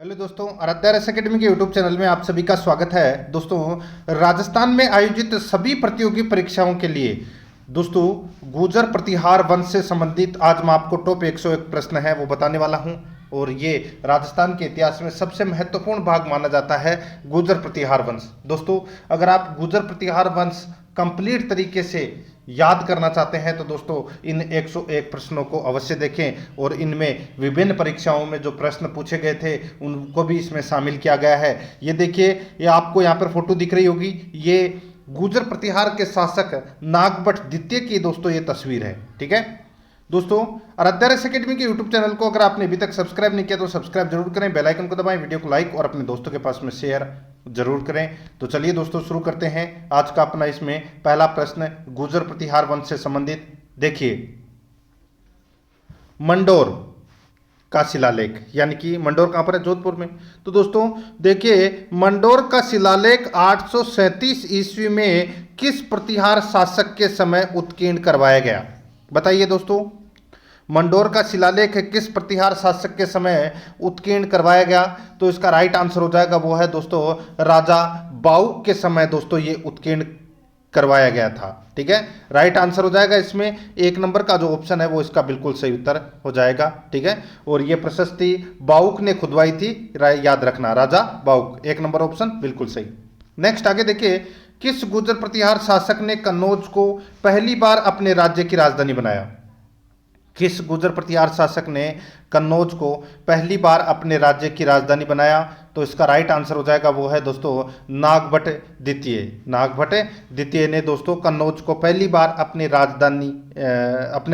Hello दोस्तों, आराध्या रस academy के यूट्यूब चैनल में आप सभी का स्वागत है। दोस्तों, राजस्थान में आयोजित सभी प्रतियोगी परीक्षाओं के लिए दोस्तों गुर्जर प्रतिहार वंश से संबंधित आज मैं आपको टॉप 101 प्रश्न है वो बताने वाला हूं। और ये राजस्थान के इतिहास में सबसे महत्वपूर्ण भाग माना जाता है गुर्जर प्रतिहार वंश। दोस्तों, अगर आप गुर्जर प्रतिहार वंश कंप्लीट तरीके से याद करना चाहते हैं तो दोस्तों इन 101 प्रश्नों को अवश्य देखें। और इनमें विभिन्न परीक्षाओं में जो प्रश्न पूछे गए थे उनको भी इसमें शामिल किया गया है। ये देखिए, ये आपको यहाँ पर फोटो दिख रही होगी, ये गुर्जर प्रतिहार के शासक नागभट्ट द्वितीय की दोस्तों ये तस्वीर है। ठीक है दोस्तों, आराध्या रस एकेडमी के यूट्यूब चैनल को अगर आपने अभी तक सब्सक्राइब नहीं किया तो सब्सक्राइब जरूर करें, बेल आइकन को दबाएं, वीडियो को लाइक और अपने दोस्तों के पास में शेयर जरूर करें। तो चलिए दोस्तों शुरू करते हैं आज का अपना इसमें पहला प्रश्न गुर्जर प्रतिहार वंश से संबंधित। देखिए, मंडोर का शिलालेख, यानी कि मंडोर कहां पर है? जोधपुर में। तो दोस्तों देखिए, मंडोर का शिलालेख 837 ईस्वी में किस प्रतिहार शासक के समय उत्कीर्ण करवाया गया? बताइए दोस्तों, मंडोर का शिलालेख किस प्रतिहार शासक के समय उत्कीर्ण करवाया गया? तो इसका राइट आंसर हो जाएगा वो है दोस्तों राजा बाउक के समय दोस्तों ये उत्कीर्ण करवाया गया था। ठीक है, राइट आंसर हो जाएगा इसमें एक नंबर का जो ऑप्शन है वो इसका बिल्कुल सही उत्तर हो जाएगा। ठीक है, और ये प्रशस्ति बाउक ने खुदवाई थी, याद रखना, राजा बाउक, एक नंबर ऑप्शन बिल्कुल सही। नेक्स्ट आगे देखिए, किस गुर्जर प्रतिहार शासक ने कन्नौज को पहली बार अपने राज्य की राजधानी बनाया? किस गुर्जर प्रतिहार शासक ने कन्नौज को पहली बार अपने राज्य की राजधानी बनाया? तो इसका राइट आंसर हो जाएगा वो है दोस्तों नागभट्ट द्वितीय। नागभट्ट द्वितीय ने दोस्तों कन्नौज को पहली बार अपने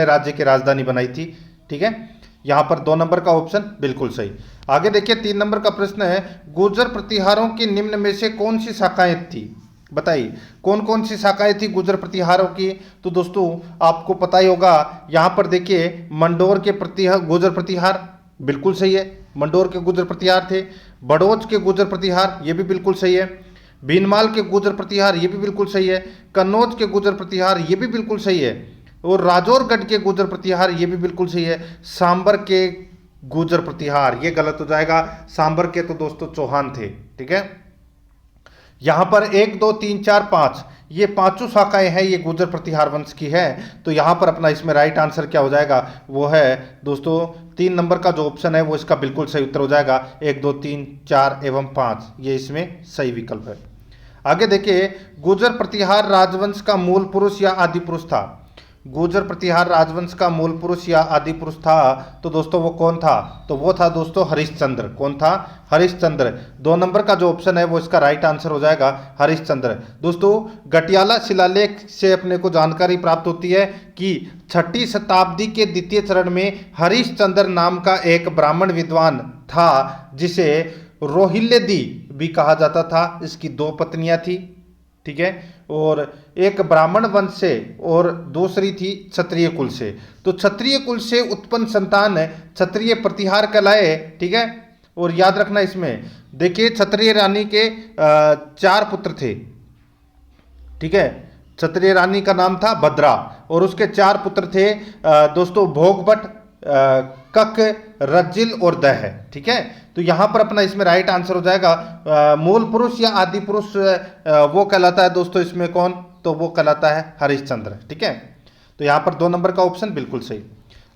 राज्य की राजधानी बनाई थी। ठीक है, यहाँ पर 2 नंबर का ऑप्शन बिल्कुल सही। आगे देखिए, 3 नंबर का प्रश्न है, गुर्जर प्रतिहारों की निम्न में से कौन सी शाखाएं थी? बताइए कौन कौन सी शाखाएं थी गुर्जर प्रतिहारों की? तो दोस्तों आपको पता ही होगा, यहाँ पर देखिए मंडोर के गुर्जर प्रतिहार बिल्कुल सही है, मंडोर के गुर्जर प्रतिहार थे। बड़ौच के गुर्जर प्रतिहार ये भी बिल्कुल सही है। भीनमाल के गुर्जर प्रतिहार ये भी बिल्कुल सही है। कन्नौज के गुर्जर प्रतिहार ये भी बिल्कुल सही है। और राजौरगढ़ के गुर्जर प्रतिहार ये भी बिल्कुल सही है। सांबर के गुर्जर प्रतिहार ये गलत हो जाएगा, सांबर के तो दोस्तों चौहान थे। ठीक है, यहां पर 1 2 3 4 5 ये पांचों शाखाएं हैं, ये गुर्जर प्रतिहार वंश की है। तो यहां पर अपना इसमें राइट आंसर क्या हो जाएगा? वो है दोस्तों 3 नंबर का जो ऑप्शन है वो इसका बिल्कुल सही उत्तर हो जाएगा। 1 2 3 4 एवं 5 ये इसमें सही विकल्प है। आगे देखिए, गुर्जर प्रतिहार राजवंश का मूल पुरुष या आदि पुरुष था? गुर्जर प्रतिहार राजवंश का मूल पुरुष या आदि पुरुष था तो दोस्तों वो कौन था? तो वो था दोस्तों हरिश्चंद्र। कौन था? हरिश्चंद्र। 2 नंबर का जो ऑप्शन है वो इसका राइट आंसर हो जाएगा हरिश्चंद्र। दोस्तों गटियाला शिलालेख से अपने को जानकारी प्राप्त होती है कि 6ठी शताब्दी के द्वितीय चरण में हरिश्चंद्र नाम का एक ब्राह्मण विद्वान था जिसे रोहिल्यदी भी कहा जाता था। इसकी 2 पत्नियां थी। ठीक है, और एक ब्राह्मण वंश से और दूसरी थी क्षत्रिय कुल से। तो क्षत्रिय कुल से उत्पन्न संतान क्षत्रिय प्रतिहार कहलाए। ठीक है, और याद रखना इसमें देखिए क्षत्रिय रानी के 4 पुत्र थे। ठीक है, क्षत्रिय रानी का नाम था भद्रा और उसके 4 पुत्र थे दोस्तों भोगभट, कक, रज्जिल और दह। ठीक है, तो यहां पर अपना इसमें राइट आंसर हो जाएगा मूल पुरुष या आदि पुरुष वो कहलाता है दोस्तों इसमें कौन? तो वो कहलाता है हरिश्चंद्र। ठीक है, तो यहां पर 2 नंबर का ऑप्शन बिल्कुल सही।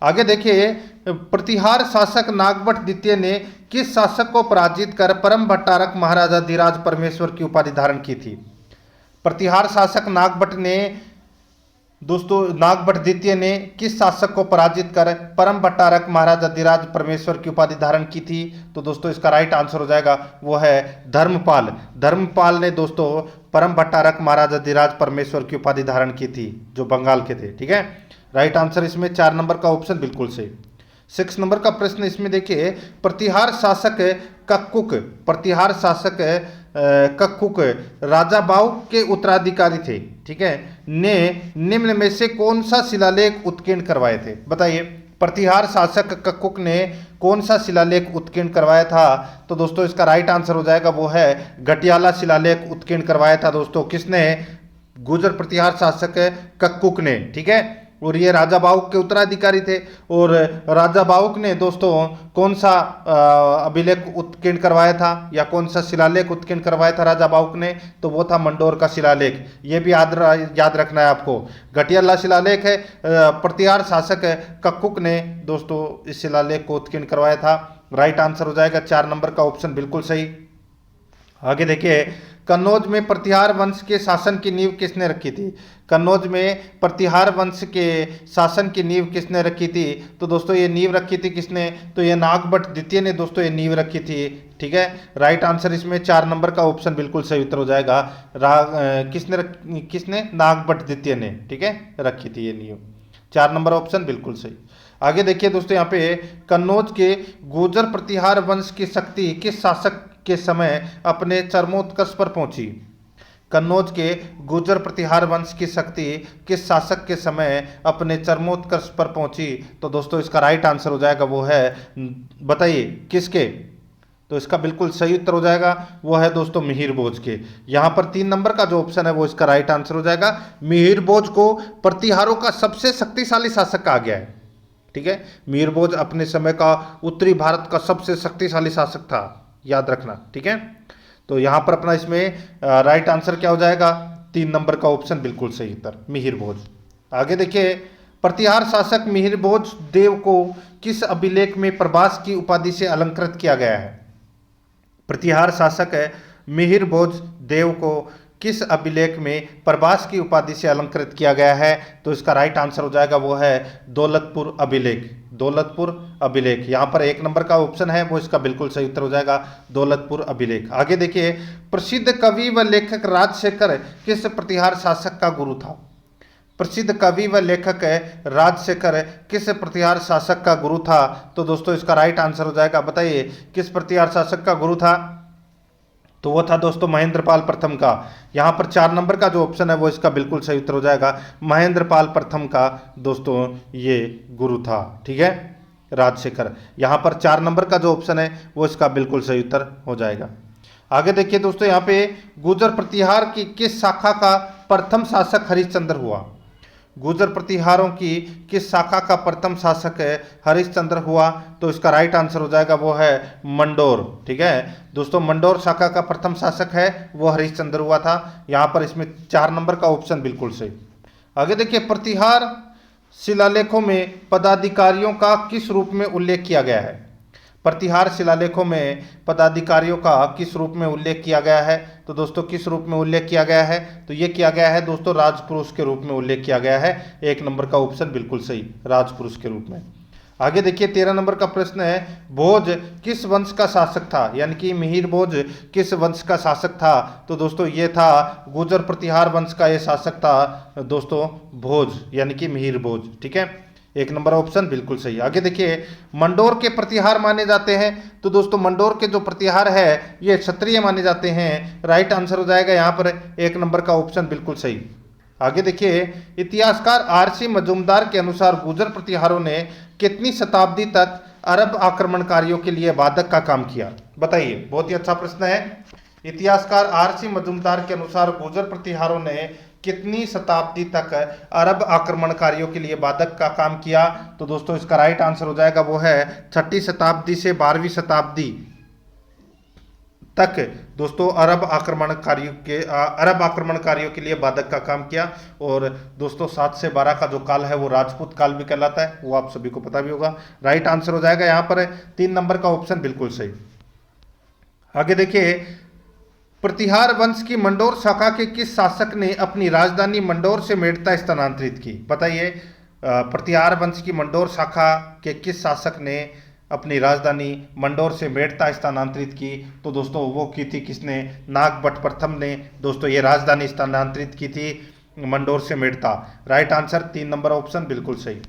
आगे देखिए, प्रतिहार शासक नागभट्ट द्वितीय ने किस शासक को पराजित कर परम भट्टारक महाराजा धीराज परमेश्वर की उपाधि धारण की थी? प्रतिहार शासक नागभट्ट ने दोस्तों नागभट्ट द्वितीय ने किस शासक को पराजित कर परम भट्टारक महाराजा धीराज परमेश्वर की उपाधि धारण की थी? तो दोस्तों इसका राइट आंसर हो जाएगा वो है धर्मपाल। धर्मपाल ने दोस्तों परम भट्टारक महाराजा धीराज परमेश्वर की उपाधि धारण की थी, जो बंगाल के थे। ठीक है, राइट आंसर इसमें 4 नंबर का ऑप्शन बिल्कुल सही। 6 नंबर का प्रश्न इसमें देखिए, प्रतिहार शासक कक्कुक, प्रतिहार शासक कक्कुक राजा बाऊ के उत्तराधिकारी थे। ठीक है, ने निम्न में से कौन सा शिलालेख उत्कीर्ण करवाए थे? बताइए, प्रतिहार शासक कक्कुक ने कौन सा शिलालेख उत्कीर्ण करवाया था? तो दोस्तों इसका राइट आंसर हो जाएगा वो है गटियाला शिलालेख उत्कीर्ण करवाया था। दोस्तों किसने? गुर्जर प्रतिहार शासक कक्कुक ने। ठीक है, और ये राजा बाहुक के उत्तराधिकारी थे। और राजा बाहुक ने दोस्तों कौन सा अभिलेख उत्कीर्ण करवाया था या कौन सा शिलालेख उत्कीर्ण करवाया था राजा बाहुक ने? तो वो था मंडोर का शिलालेख। ये भी याद रखना है आपको। घटियाला शिलालेख है, प्रतिहार शासक है कक्कुक ने दोस्तों इस शिलालेख को उत्कीर्ण करवाया था। राइट आंसर हो जाएगा 4 नंबर का ऑप्शन बिल्कुल सही। आगे देखिए, कन्नौज में प्रतिहार वंश के शासन की नींव किसने रखी थी? कन्नौज में प्रतिहार वंश के शासन की नींव किसने रखी थी? तो दोस्तों ये नींव रखी थी किसने? तो ये नागभट्ट द्वितीय ने दोस्तों ये नींव रखी थी। ठीक है, राइट आंसर इसमें 4 नंबर का ऑप्शन बिल्कुल सही उत्तर हो जाएगा। किसने? नागभट्ट द्वितीय ने, ठीक है, रखी थी ये नींव। 4 नंबर ऑप्शन बिल्कुल सही। आगे देखिए दोस्तों, यहाँ पे कन्नौज के गुर्जर प्रतिहार वंश की शक्ति किस शासक के समय अपने चरमोत्कर्ष पर पहुंची? कन्नौज के गुर्जर प्रतिहार वंश की शक्ति किस शासक के समय अपने चरमोत्कर्ष पर पहुंची? तो दोस्तों इसका राइट आंसर हो जाएगा वो है, बताइए किसके? तो इसका बिल्कुल सही उत्तर हो जाएगा वो है दोस्तों मिहिर भोज के। यहाँ पर 3 नंबर का जो ऑप्शन है वो इसका राइट आंसर हो जाएगा। मिहिर भोज को प्रतिहारों का सबसे शक्तिशाली शासक कहा गया है। ठीक है, मिहिर भोज अपने समय का उत्तरी भारत का सबसे शक्तिशाली शासक था, याद रखना। ठीक है, तो यहां पर अपना इसमें राइट आंसर क्या हो जाएगा? 3 नंबर का ऑप्शन बिल्कुल सही उत्तर, मिहिर भोज। आगे देखिए, प्रतिहार शासक मिहिर भोज देव को किस अभिलेख में प्रभास की उपाधि से अलंकृत किया गया है? प्रतिहार शासक है मिहिर भोज देव को किस अभिलेख में प्रभास की उपाधि से अलंकृत किया गया है? तो इसका राइट आंसर हो जाएगा वो है दौलतपुर अभिलेख। दौलतपुर अभिलेख, यहाँ पर 1 नंबर का ऑप्शन है वो इसका बिल्कुल सही उत्तर हो जाएगा, दौलतपुर अभिलेख। आगे देखिए, प्रसिद्ध कवि व लेखक राजशेखर किस प्रतिहार शासक का गुरु था? प्रसिद्ध कवि व लेखक राजशेखर किस प्रतिहार शासक का गुरु था? तो दोस्तों इसका राइट आंसर हो जाएगा, बताइए किस प्रतिहार शासक का गुरु था? तो वो था दोस्तों महेंद्रपाल प्रथम का। यहाँ पर 4 नंबर का जो ऑप्शन है वो इसका बिल्कुल सही उत्तर हो जाएगा, महेंद्रपाल प्रथम का दोस्तों ये गुरु था। ठीक है, राजशेखर। यहाँ पर 4 नंबर का जो ऑप्शन है वो इसका बिल्कुल सही उत्तर हो जाएगा। आगे देखिए दोस्तों, यहाँ पे गुर्जर प्रतिहार की किस शाखा का प्रथम शासक हरिश्चंद्र हुआ? गुर्जर प्रतिहारों की किस शाखा का प्रथम शासक है हरिश्चंद्र हुआ? तो इसका राइट आंसर हो जाएगा वो है मंडोर। ठीक है दोस्तों, मंडोर शाखा का प्रथम शासक है वो हरिश्चंद्र हुआ था। यहाँ पर इसमें 4 नंबर का ऑप्शन बिल्कुल सही। आगे देखिए, प्रतिहार शिलालेखों में पदाधिकारियों का किस रूप में उल्लेख किया गया है? प्रतिहार शिलालेखों में पदाधिकारियों का किस रूप में उल्लेख किया गया है? तो दोस्तों किस रूप में उल्लेख किया गया है? तो ये किया गया है दोस्तों राजपुरुष के रूप में उल्लेख किया गया है। 1 नंबर का ऑप्शन बिल्कुल सही, राजपुरुष के रूप में। आगे देखिए, 13 नंबर का प्रश्न है, भोज किस वंश का शासक था? यानी कि मिहिर भोज किस वंश का शासक था? तो दोस्तों ये था गुर्जर प्रतिहार वंश का ये शासक था दोस्तों भोज, यानी कि मिहिर भोज। ठीक है, 1 नंबर ऑप्शन बिल्कुल सही। आगे देखिए, मंडोर के प्रतिहार माने जाते हैं। तो दोस्तों मंडोर के जो प्रतिहार है ये क्षत्रिय माने जाते हैं। राइट आंसर हो जाएगा यहाँ पर 1 नंबर का ऑप्शन बिल्कुल सही। आगे देखिए, इतिहासकार आरसी मजूमदार के अनुसार गुर्जर प्रतिहारों ने कितनी शताब्दी तक अरब आक्रमणकारियों के लिए बाधक का काम किया? बताइए, बहुत ही अच्छा प्रश्न है। इतिहासकार आरसी मजूमदार के अनुसार गुर्जर प्रतिहारों ने कितनी शताब्दी तक अरब आक्रमणकारियों के लिए बाधक का काम किया? तो दोस्तों इसका राइट आंसर हो जाएगा वो है 6ठी शताब्दी से 12वीं शताब्दी तक दोस्तों अरब आक्रमणकारियों के लिए बाधक का काम किया। और दोस्तों 7 से 12 का जो काल है वो राजपूत काल भी कहलाता है, वो आप सभी को पता भी होगा। राइट आंसर हो जाएगा यहाँ पर 3 नंबर का ऑप्शन बिल्कुल सही। आगे देखिए, प्रतिहार वंश की मंडोर शाखा के किस शासक ने अपनी राजधानी मंडोर से मेड़ता स्थानांतरित की? बताइए, प्रतिहार वंश की मंडोर शाखा के किस शासक ने अपनी राजधानी मंडोर से मेड़ता स्थानांतरित की? तो दोस्तों वो की थी किसने? नागभट्ट प्रथम ने दोस्तों ये राजधानी स्थानांतरित की थी मंडोर से Merta. Right answer 3 number option बिल्कुल सही।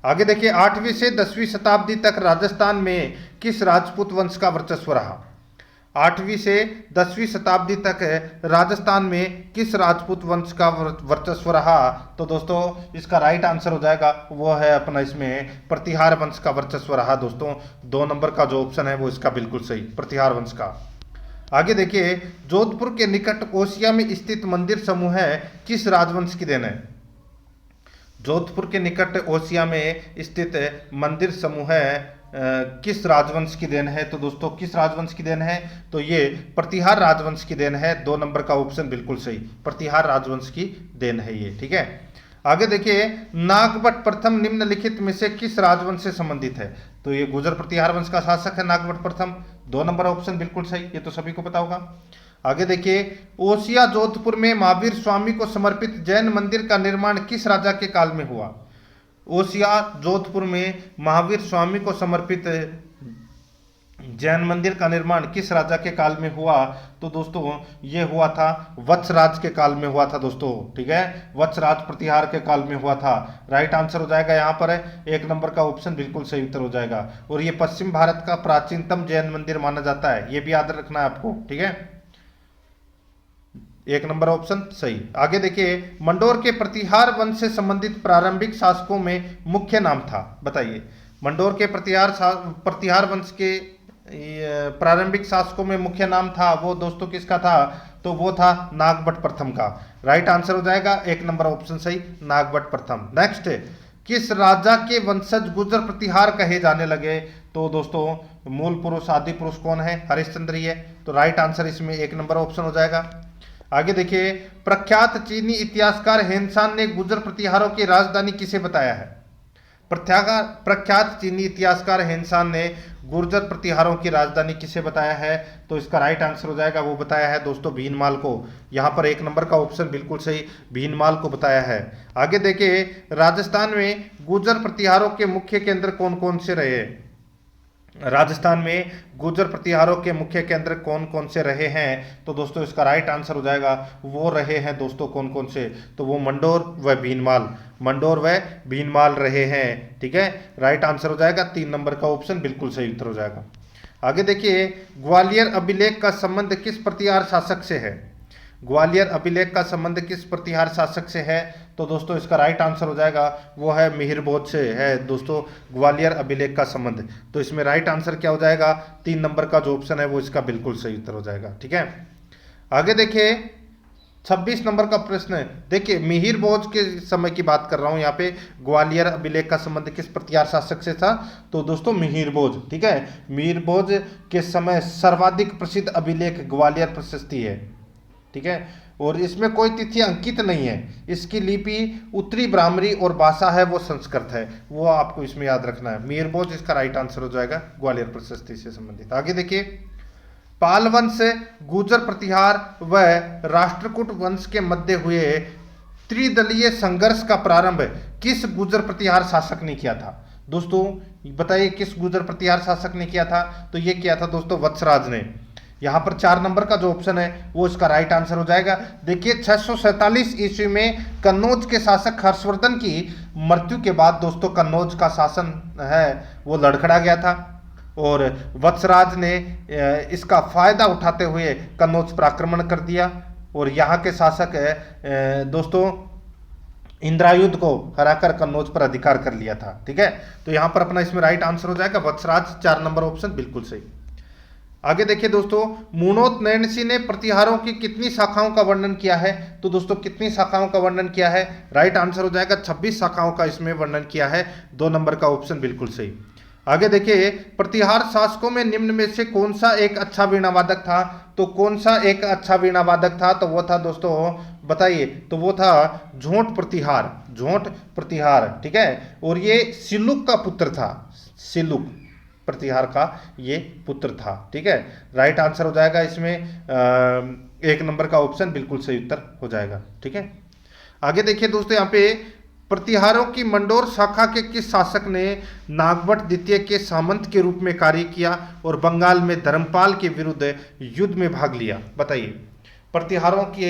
आगे देखिए, 8वीं से 10वीं शताब्दी तक राजस्थान में किस राजपूत वंश का वर्चस्व रहा? 8वीं से 10वीं शताब्दी तक राजस्थान में किस राजपूत वंश का वर्चस्व रहा? तो दोस्तों इसका राइट आंसर हो जाएगा वो है अपना इसमें प्रतिहार वंश का वर्चस्व रहा दोस्तों। 2 नंबर का जो ऑप्शन है वो इसका बिल्कुल सही, प्रतिहार वंश का। आगे देखिए, जोधपुर के निकट ओसिया में स्थित मंदिर समूह है किस राजवंश की देन है? जोधपुर के निकट ओसिया में स्थित मंदिर समूह किस राजवंश की देन है? तो दोस्तों किस राजवंश की देन है? तो ये प्रतिहार राजवंश की देन है। 2 नंबर का ऑप्शन बिल्कुल सही, प्रतिहार राजवंश की देन है ये। ठीक है, आगे देखिए, नागभट्ट प्रथम निम्नलिखित में से किस राजवंश से संबंधित है? तो ये गुर्जर प्रतिहार वंश का शासक है नागभट्ट प्रथम। 2 नंबर ऑप्शन बिल्कुल सही, ये तो सभी को पता होगा। आगे देखिए, ओसिया जोधपुर में महावीर स्वामी को समर्पित जैन मंदिर का निर्माण किस राजा के काल में हुआ? ओसिया जोधपुर में महावीर स्वामी को समर्पित जैन मंदिर का निर्माण किस राजा के काल में हुआ? तो दोस्तों ये हुआ था वत्सराज के काल में हुआ था दोस्तों। ठीक है, वत्सराज प्रतिहार के काल में हुआ था। राइट आंसर हो जाएगा यहाँ पर 1 नंबर का ऑप्शन बिल्कुल सही उत्तर हो जाएगा। और ये पश्चिम भारत का प्राचीनतम जैन मंदिर माना जाता है, ये भी याद रखना है आपको। ठीक है, 1 नंबर ऑप्शन सही। आगे देखिए, मंडोर के प्रतिहार वंश से संबंधित प्रारंभिक शासकों में मुख्य नाम था, बताइए। मंडोर के प्रतिहार वंश के प्रारंभिक शासकों में मुख्य नाम था वो दोस्तों किसका था? तो वो था नागभट्ट प्रथम का। राइट आंसर हो जाएगा 1 नंबर ऑप्शन सही, नागभट्ट प्रथम। नेक्स्ट, किस राजा के वंशज गुर्जर प्रतिहार कहे जाने लगे? तो दोस्तों मूल पुरुष आदि पुरुष कौन है? हरिश्चंद्र ही है। तो राइट आंसर इसमें 1 नंबर ऑप्शन हो जाएगा। आगे देखिए, प्रख्यात चीनी इतिहासकार हेनसान ने गुर्जर प्रतिहारों की राजधानी किसे बताया है? प्रख्यात चीनी इतिहासकार हेनसान ने गुर्जर प्रतिहारों की राजधानी किसे बताया है? तो इसका राइट आंसर हो जाएगा, वो बताया है दोस्तों भीनमाल को। यहाँ पर 1 नंबर का ऑप्शन बिल्कुल सही, भीनमाल को बताया है। आगे देखिए, राजस्थान में गुर्जर प्रतिहारों के मुख्य केंद्र कौन कौन से रहे? राजस्थान में गुर्जर प्रतिहारों के मुख्य केंद्र कौन कौन से रहे हैं? तो दोस्तों इसका राइट आंसर हो जाएगा, वो रहे हैं दोस्तों कौन कौन से? तो वो मंडोर व भीनमाल, मंडोर व भीनमाल रहे हैं। ठीक है, राइट आंसर हो जाएगा 3 नंबर का ऑप्शन बिल्कुल सही उत्तर हो जाएगा। आगे देखिए, ग्वालियर अभिलेख का संबंध किस प्रतिहार शासक से है? ग्वालियर अभिलेख का संबंध किस प्रतिहार शासक से है? तो दोस्तों इसका राइट आंसर हो जाएगा, वो है मिहिर भोज से है दोस्तों ग्वालियर अभिलेख का संबंध। तो इसमें राइट आंसर क्या हो जाएगा? 3 नंबर का जो ऑप्शन है वो इसका बिल्कुल सही उत्तर हो जाएगा। ठीक है, आगे देखिए 26 नंबर का प्रश्न है। देखिए मिहिर भोज के समय की बात कर रहा हूं यहाँ पे, ग्वालियर अभिलेख का संबंध किस प्रतिहार शासक से था? तो दोस्तों मिहिर भोज। ठीक है, मिहिर भोज के समय सर्वाधिक प्रसिद्ध अभिलेख ग्वालियर प्रशस्ति है। ठीक है, और इसमें कोई तिथि अंकित नहीं है। इसकी लिपि उत्तरी ब्राह्मणी और भाषा है वो संस्कृत है, वो आपको इसमें याद रखना है। मिहिर भोज इसका राइट आंसर हो जाएगा, ग्वालियर प्रशस्ति से संबंधित। आगे देखिए, पाल वंश, गुर्जर प्रतिहार व राष्ट्रकूट वंश के मध्य हुए त्रिदलीय संघर्ष का प्रारंभ किस गुर्जर प्रतिहार शासक ने किया था? दोस्तों बताइए किस गुर्जर प्रतिहार शासक ने किया था? तो ये किया था दोस्तों वत्सराज ने। यहाँ पर 4 नंबर का जो ऑप्शन है वो इसका राइट आंसर हो जाएगा। देखिए 647 ईस्वी में कन्नौज के शासक हर्षवर्धन की मृत्यु के बाद दोस्तों कन्नौज का शासन है वो लड़खड़ा गया था, और वत्सराज ने इसका फायदा उठाते हुए कन्नौज पर आक्रमण कर दिया, और यहाँ के शासक दोस्तों इंद्रायुध को हराकर कन्नौज पर अधिकार कर लिया था। ठीक है, तो यहाँ पर अपना इसमें राइट आंसर हो जाएगा वत्सराज, 4 नंबर ऑप्शन बिल्कुल सही। आगे देखिए दोस्तों, मुनोत नैणसी ने प्रतिहारों की कितनी शाखाओं का वर्णन किया है? तो दोस्तों कितनी शाखाओं का वर्णन किया है? राइट आंसर हो जाएगा 26 शाखाओं का इसमें वर्णन किया है, 2 नंबर का ऑप्शन बिल्कुल सही। आगे देखिए, प्रतिहार शासकों में निम्न में से कौन सा एक अच्छा वीणावादक था? तो कौन सा एक अच्छा वीणावादक था? तो वो था दोस्तों बताइए, तो वो था झोंट प्रतिहार, झोंट प्रतिहार। ठीक है, और ये सिलुक का पुत्र था, सिलुक प्रतिहार का ये पुत्र था। ठीक है, राइट आंसर हो जाएगा इसमें 1 नंबर का ऑप्शन बिल्कुल सही उत्तर हो जाएगा। ठीक है, आगे देखिए दोस्तों, यहाँ पे प्रतिहारों की मंडोर शाखा के किस शासक ने नागभट्ट द्वितीय के सामंत के रूप में कार्य किया और बंगाल में धर्मपाल के विरुद्ध युद्ध में भाग लिया? बताइए, प्रतिहारों की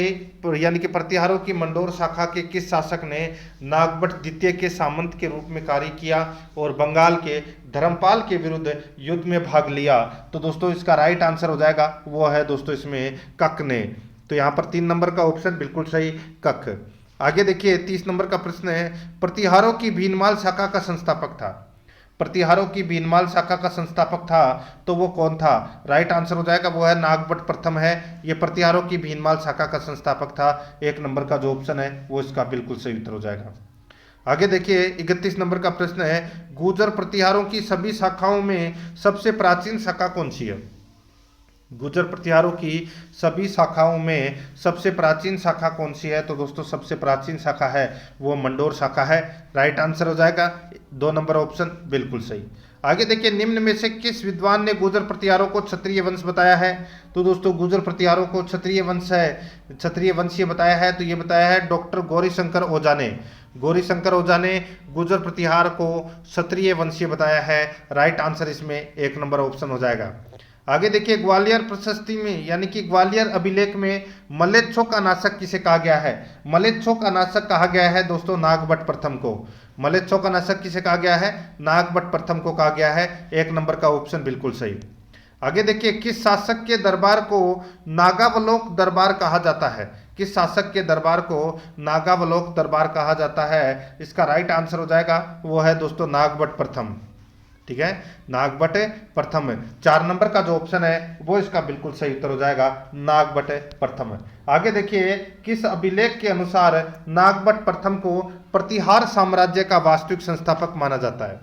यानी कि प्रतिहारों की मंडोर शाखा के किस शासक ने नागभट्ट द्वितीय के सामंत के रूप में कार्य किया और बंगाल के धर्मपाल के विरुद्ध युद्ध में भाग लिया? तो दोस्तों इसका राइट आंसर हो जाएगा, वो है दोस्तों इसमें कक ने। तो यहाँ पर 3 नंबर का ऑप्शन बिल्कुल सही, कक। आगे देखिए 30 नंबर का प्रश्न है, प्रतिहारों की भीनमाल शाखा का संस्थापक था। प्रतिहारों की भीनमाल शाखा का संस्थापक था तो वो कौन था? राइट आंसर हो जाएगा, वो है नागभट्ट प्रथम है, ये प्रतिहारों की भीनमाल शाखा का संस्थापक था। 1 नंबर का जो ऑप्शन है वो इसका बिल्कुल सही उत्तर हो जाएगा। आगे देखिए 31 नंबर का प्रश्न है, गुर्जर प्रतिहारों की सभी शाखाओं में सबसे प्राचीन शाखा कौन सी है? गुर्जर प्रतिहारों की सभी शाखाओं में सबसे प्राचीन शाखा कौन सी है? तो दोस्तों सबसे प्राचीन शाखा है वो मंडोर शाखा है। राइट आंसर हो जाएगा 2 नंबर ऑप्शन, बिल्कुल सही। आगे देखिए, निम्न में से किस विद्वान ने गुर्जर प्रतिहारों को क्षत्रिय वंश बताया है? तो दोस्तों गुर्जर प्रतिहारों को क्षत्रिय वंश है, क्षत्रिय वंशीय बताया है, तो ये बताया है डॉक्टर गौरीशंकर ओझा ने। गौरीशंकर ओझा ने गुर्जर प्रतिहार को क्षत्रिय वंशीय बताया है। राइट आंसर इसमें 1 नंबर ऑप्शन हो जाएगा। आगे देखिए, ग्वालियर प्रशस्ति में यानी कि ग्वालियर अभिलेख में मलेच्छों का नाशक किसे कहा गया है? मलेच्छों का नाशक कहा गया है दोस्तों नागभट्ट प्रथम को। मलेच्छों का नाशक किसे कहा गया है? नागभट्ट प्रथम को कहा गया है। 1 नंबर का ऑप्शन बिल्कुल सही। आगे देखिए, किस शासक के दरबार को नागावलोक दरबार कहा जाता है? किस शासक के दरबार को नागावलोक दरबार कहा जाता है? इसका राइट आंसर हो जाएगा वो है दोस्तों नागभट्ट प्रथम। ठीक है, नागभट्ट प्रथम। 4 नंबर का जो ऑप्शन है वो इसका बिल्कुल सही उत्तर हो जाएगा, नागभट्ट प्रथम। आगे देखिए, किस अभिलेख के अनुसार नागभट्ट प्रथम को प्रतिहार साम्राज्य का वास्तविक संस्थापक माना जाता है?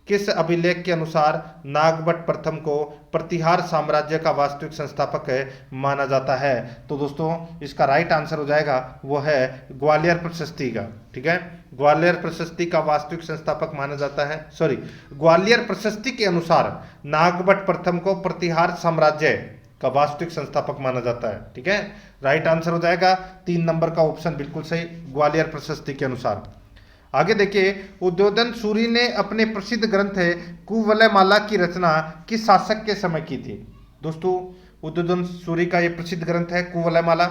किस अभिलेख के अनुसार नागभट्ट प्रथम को प्रतिहार साम्राज्य का वास्तविक संस्थापक माना जाता है? तो दोस्तों इसका राइट आंसर हो जाएगा वो है ग्वालियर प्रशस्ति का। ठीक है, ग्वालियर प्रशस्ति का वास्तविक संस्थापक माना जाता है, सॉरी, ग्वालियर प्रशस्ति के अनुसार नागभट्ट प्रथम को प्रतिहार साम्राज्य का वास्तविक संस्थापक माना जाता है। ठीक है, राइट आंसर हो जाएगा 3 नंबर का ऑप्शन बिल्कुल सही, ग्वालियर प्रशस्ति के अनुसार। आगे देखिए, उद्योधन सूरी ने अपने प्रसिद्ध ग्रंथ है कुवलयमाला की रचना किस शासक के समय की थी? दोस्तों उद्योधन सूरी का ये प्रसिद्ध ग्रंथ है कुवलयमाला।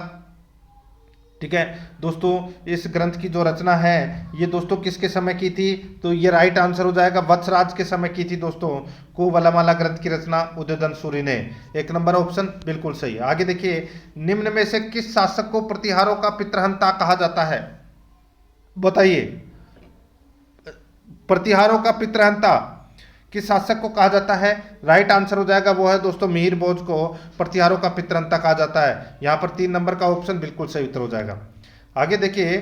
ठीक है दोस्तों, इस ग्रंथ की जो रचना है ये दोस्तों किसके समय की थी? तो ये राइट आंसर हो जाएगा वत्सराज के समय की थी दोस्तों। कुवलयमाला ग्रंथ की रचना उद्योधन सूरी ने। 1 नंबर ऑप्शन बिल्कुल सही। आगे देखिए, निम्न में से किस शासक को प्रतिहारों का पितृहंता कहा जाता है? बताइए, प्रतिहारों का पितृहंता किस शासक को कहा जाता है? राइट आंसर हो जाएगा वो है दोस्तों मिहिर भोज को प्रतिहारों का पितृहंता कहा जाता है। यहां पर 3 नंबर का ऑप्शन बिल्कुल सही उत्तर हो जाएगा। आगे देखिए,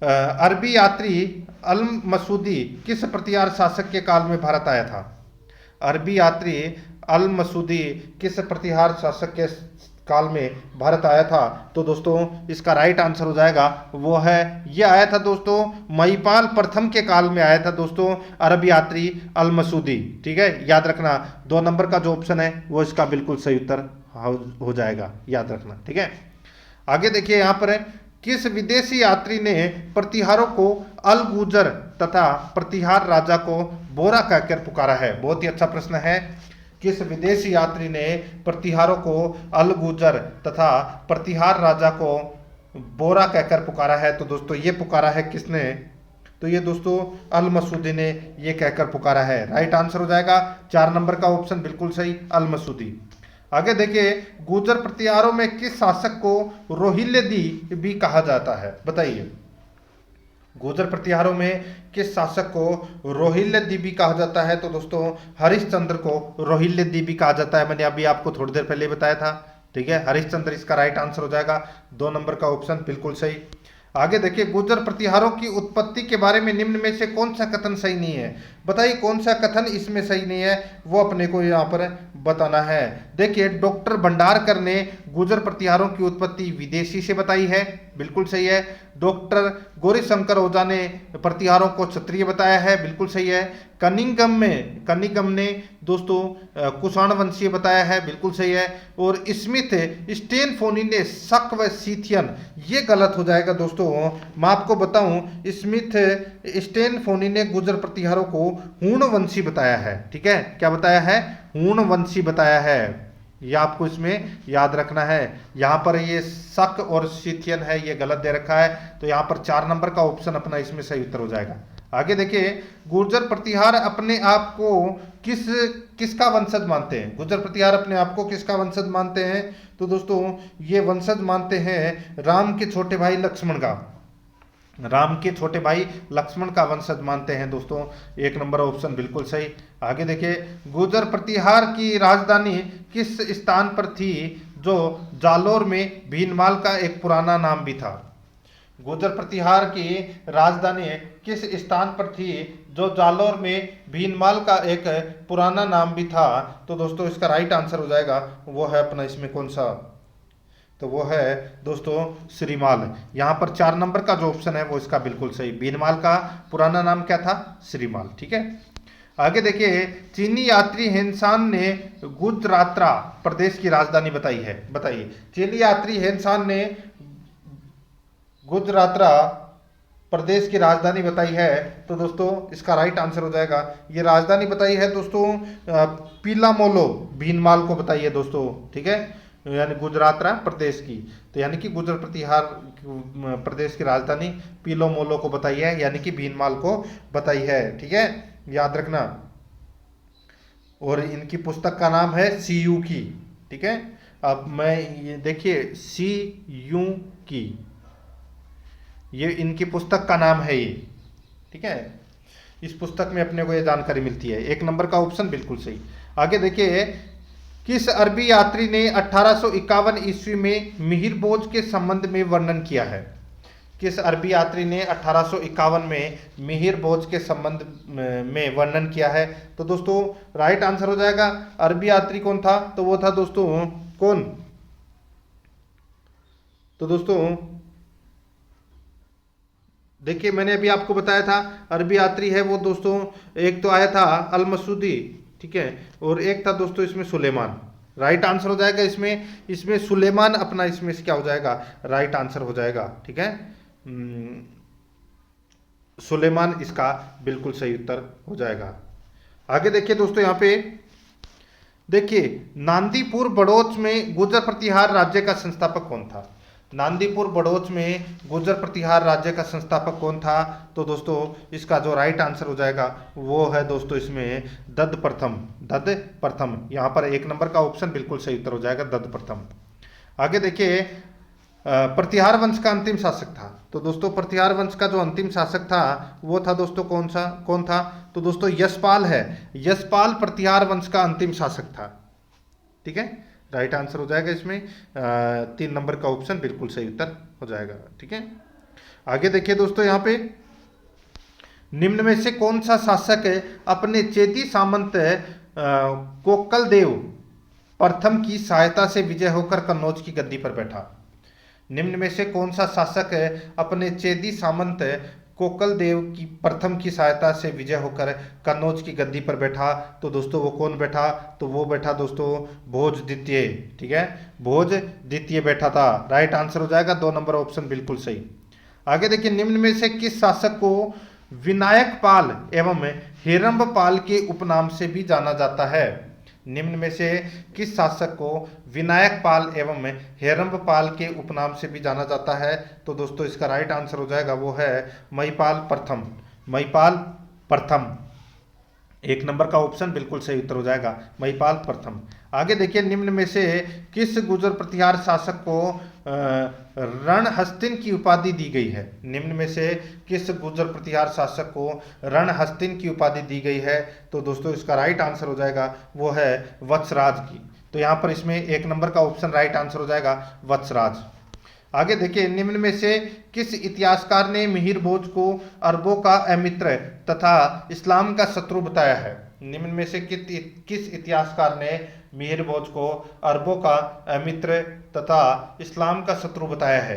अरबी यात्री अल मसूदी किस प्रतिहार शासक के काल में भारत आया था? अरबी यात्री अल मसूदी किस प्रतिहार शासक के काल में भारत आया था? तो दोस्तों इसका राइट आंसर हो जाएगा वो है, ये आया था दोस्तों महिपाल प्रथम के काल में आया था दोस्तों अरब यात्री अल मसूदी। ठीक है, याद रखना 2 नंबर का जो ऑप्शन है वो इसका बिल्कुल सही उत्तर हो जाएगा, याद रखना। ठीक है, आगे देखिए, यहाँ पर किस विदेशी यात्री ने प्रतिहारों को अल गुजर तथा प्रतिहार राजा को बोरा कहकर पुकारा है? बहुत ही अच्छा प्रश्न है। किस विदेशी यात्री ने प्रतिहारों को अल गुजर तथा प्रतिहार राजा को बोरा कहकर पुकारा है? तो दोस्तों ये पुकारा है किसने? तो ये दोस्तों अल मसूदी ने ये कहकर पुकारा है। राइट आंसर हो जाएगा 4 नंबर का ऑप्शन बिल्कुल सही, अल मसूदी। आगे देखिए, गुर्जर प्रतिहारों में किस शासक को रोहिल्यदी भी कहा जाता है? बताइए, गुर्जर प्रतिहारों में किस शासक को रोहिल्यदी भी कहा जाता है? तो दोस्तों हरिश्चंद्र को रोहिल्यदी भी कहा जाता है, मैंने अभी आपको थोड़ी देर पहले बताया था। ठीक है, हरिश्चंद्र इसका राइट आंसर हो जाएगा, 2 नंबर का ऑप्शन बिल्कुल सही। आगे देखिए, गुर्जर प्रतिहारों की उत्पत्ति के बारे में निम्न में से कौन सा कथन सही नहीं है? बताइए कौन सा कथन इसमें सही नहीं है, वो अपने को यहाँ पर बताना है। देखिए, डॉक्टर भंडारकर ने गुर्जर प्रतिहारों की उत्पत्ति विदेशी से बताई है, बिल्कुल सही है। डॉक्टर गौरीशंकर ओझा ने प्रतिहारों को क्षत्रिय बताया है, बिल्कुल सही है। कनिंगम ने दोस्तों कुषाण वंशीय बताया है, बिल्कुल सही है। और स्मिथ स्टेनफोनी ने शक व सीथियन, ये गलत हो जाएगा दोस्तों। मैं आपको बताऊं, स्मिथ स्टेनफोनी ने गुर्जर प्रतिहारों को हूण वंशी बताया है। ठीक है, क्या बताया है? हूण वंशी बताया है। ये आपको इसमें याद रखना है। यहाँ पर ये शक और सीथियन है, ये गलत दे रखा है, तो यहाँ पर 4 नंबर का ऑप्शन अपना इसमें सही उत्तर हो जाएगा। आगे देखिए, गुर्जर प्रतिहार अपने आप को किसका वंशज मानते हैं? गुर्जर प्रतिहार अपने आप को किसका वंशज मानते हैं? तो दोस्तों ये वंशज मानते हैं राम के छोटे भाई लक्ष्मण का। राम के छोटे भाई लक्ष्मण का वंशज मानते हैं दोस्तों। 1 नंबर ऑप्शन बिल्कुल सही। आगे देखिए, गुर्जर प्रतिहार की राजधानी किस स्थान पर थी जो जालोर में भीनमाल का एक पुराना नाम भी था? गुर्जर प्रतिहार की राजधानी किस स्थान पर थी, जो जालौर में भीनमाल का एक पुराना नाम भी था? तो दोस्तों इसका राइट आंसर हो जाएगा वो है अपना इसमें कौन सा, तो वो है दोस्तों श्रीमाल। यहाँ पर 4 नंबर का जो ऑप्शन है वो इसका बिल्कुल सही, भीनमाल का पुराना नाम क्या था, श्रीमाल। ठीक है, आगे देखिए, चीनी यात्री हेनसान ने गुजरात्रा प्रदेश की राजधानी बताई है, बताइए। चीनी यात्री हेनसान ने गुजरात्रा प्रदेश की राजधानी बताई है, तो दोस्तों इसका राइट आंसर हो जाएगा, ये राजधानी बताई है दोस्तों पीलामोलो भीनमाल को बताई है दोस्तों। ठीक है, यानी गुजरात्रा प्रदेश की, तो यानी कि गुजर प्रतिहार प्रदेश की राजधानी पीलोमोलो को बताई है, यानी कि भीनमाल को बताई है। ठीक है, याद रखना। और इनकी पुस्तक का नाम है सी यू की। ठीक है, अब मैं ये देखिए सी यू की, ये इनकी पुस्तक का नाम है ये। ठीक है, इस पुस्तक में अपने को ये जानकारी मिलती है। 1 नंबर का ऑप्शन बिल्कुल सही। आगे देखिए, किस अरबी यात्री ने 1851 ईस्वी में मिहिर भोज के संबंध में वर्णन किया है? किस अरबी यात्री ने 1851 में मिहिर भोज के संबंध में वर्णन किया है? तो दोस्तों राइट आंसर हो जाएगा, अरबी यात्री कौन था, तो वो था दोस्तों कौन, तो दोस्तों देखिए मैंने अभी आपको बताया था अरबी यात्री है वो दोस्तों, एक तो आया था अल मसूदी, ठीक है, और एक था दोस्तों इसमें सुलेमान। राइट आंसर हो जाएगा इसमें, इसमें सुलेमान अपना इसमें क्या हो जाएगा, राइट आंसर हो जाएगा। ठीक है, सुलेमान इसका बिल्कुल सही उत्तर हो जाएगा। आगे देखिए दोस्तों, यहाँ पे देखिए, नांदीपुर बड़ौच में गुर्जर प्रतिहार राज्य का संस्थापक कौन था? नांदीपुर बड़ौच में गुर्जर प्रतिहार राज्य का संस्थापक कौन था? तो दोस्तों इसका जो राइट आंसर हो जाएगा वो है दोस्तों इसमें दत्त प्रथम, दत्त प्रथम। यहाँ पर 1 नंबर का ऑप्शन बिल्कुल सही उत्तर हो जाएगा, दत्त प्रथम। आगे देखिए, प्रतिहार वंश का अंतिम शासक था, तो दोस्तों प्रतिहार वंश का जो अंतिम शासक था वो था दोस्तों कौन था, तो दोस्तों यशपाल है। यशपाल प्रतिहार वंश का अंतिम शासक था। ठीक है, राइट आंसर हो जाएगा इसमें 3 नंबर का ऑप्शन बिल्कुल सही उत्तर हो जाएगा। ठीक है, आगे देखिए दोस्तों, यहाँ पे निम्न में से कौन सा शासक अपने चेदी सामंत कोक्कल देव प्रथम की सहायता से विजय होकर कन्नौज की गद्दी पर बैठा? निम्न में से कौन सा शासक अपने चेदी सामंत कोक्कल देव की प्रथम की सहायता से विजय होकर कन्नौज की गद्दी पर बैठा? तो दोस्तों वो कौन बैठा, तो वो बैठा दोस्तों भोज द्वितीय। ठीक है, भोज द्वितीय बैठा था। राइट आंसर हो जाएगा 2 नंबर ऑप्शन बिल्कुल सही। आगे देखिए, निम्न में से किस शासक को विनायक पाल एवं हेरम्ब पाल के उपनाम से भी जाना जाता है? निम्न में से किस शासक को विनायक पाल एवं हेरम्ब पाल के उपनाम से भी जाना जाता है? तो दोस्तों इसका राइट आंसर हो जाएगा वो है महिपाल प्रथम, महिपाल प्रथम। 1 नंबर का ऑप्शन बिल्कुल सही उत्तर हो जाएगा, महिपाल प्रथम। आगे देखिए, निम्न में से किस गुर्जर प्रतिहार शासक को रणहस्तिन की उपाधि दी गई है? निम्न में से किस गुर्जर प्रतिहार शासक को रणहस्तिन की उपाधि दी गई है? तो दोस्तों इसका राइट आंसर हो जाएगा वो है वत्सराज की। तो यहाँ पर इसमें 1 नंबर का ऑप्शन राइट आंसर हो जाएगा वत्सराज। आगे देखिए, निम्न में से किस इतिहासकार ने मिहिर भोज को अरबों का अमित्र तथा इस्लाम का शत्रु बताया है? निम्न में से किस इतिहासकार ने मिहिर भोज को अरबों का अमित्र तथा इस्लाम का शत्रु बताया है?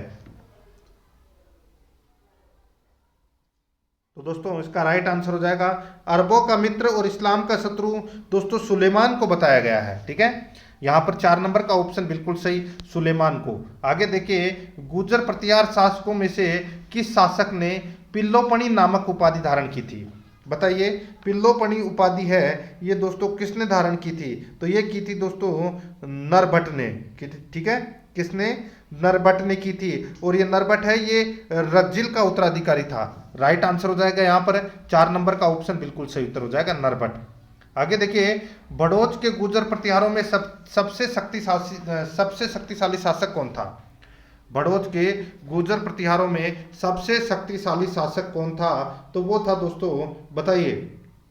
तो दोस्तों इसका राइट आंसर हो जाएगा अरबों का मित्र और इस्लाम का शत्रु दोस्तों सुलेमान को बताया गया है। ठीक है, यहाँ पर 4 नंबर का ऑप्शन बिल्कुल सही, सुलेमान को। आगे देखिए, गुर्जर प्रतिहार शासकों में से किस शासक ने पिल्लोपणी नामक उपाधि धारण की थी? बताइए, पिल्लोपणी उपाधि है ये दोस्तों किसने धारण की थी? तो ये की थी दोस्तों नरभट्ट ने। ठीक है, किसने? नरभट्ट ने की थी। और ये नरभट्ट है ये रज्जिल का उत्तराधिकारी था। राइट आंसर हो जाएगा यहाँ पर 4 नंबर का ऑप्शन बिल्कुल सही उत्तर हो जाएगा, नरभट्ट। आगे देखिए, भड़ोच के गुर्जर प्रतिहारों में सबसे शक्तिशाली शासक कौन था? भड़ोच के गुर्जर प्रतिहारों में सबसे शक्तिशाली शासक कौन था? तो वो था दोस्तों, बताइए,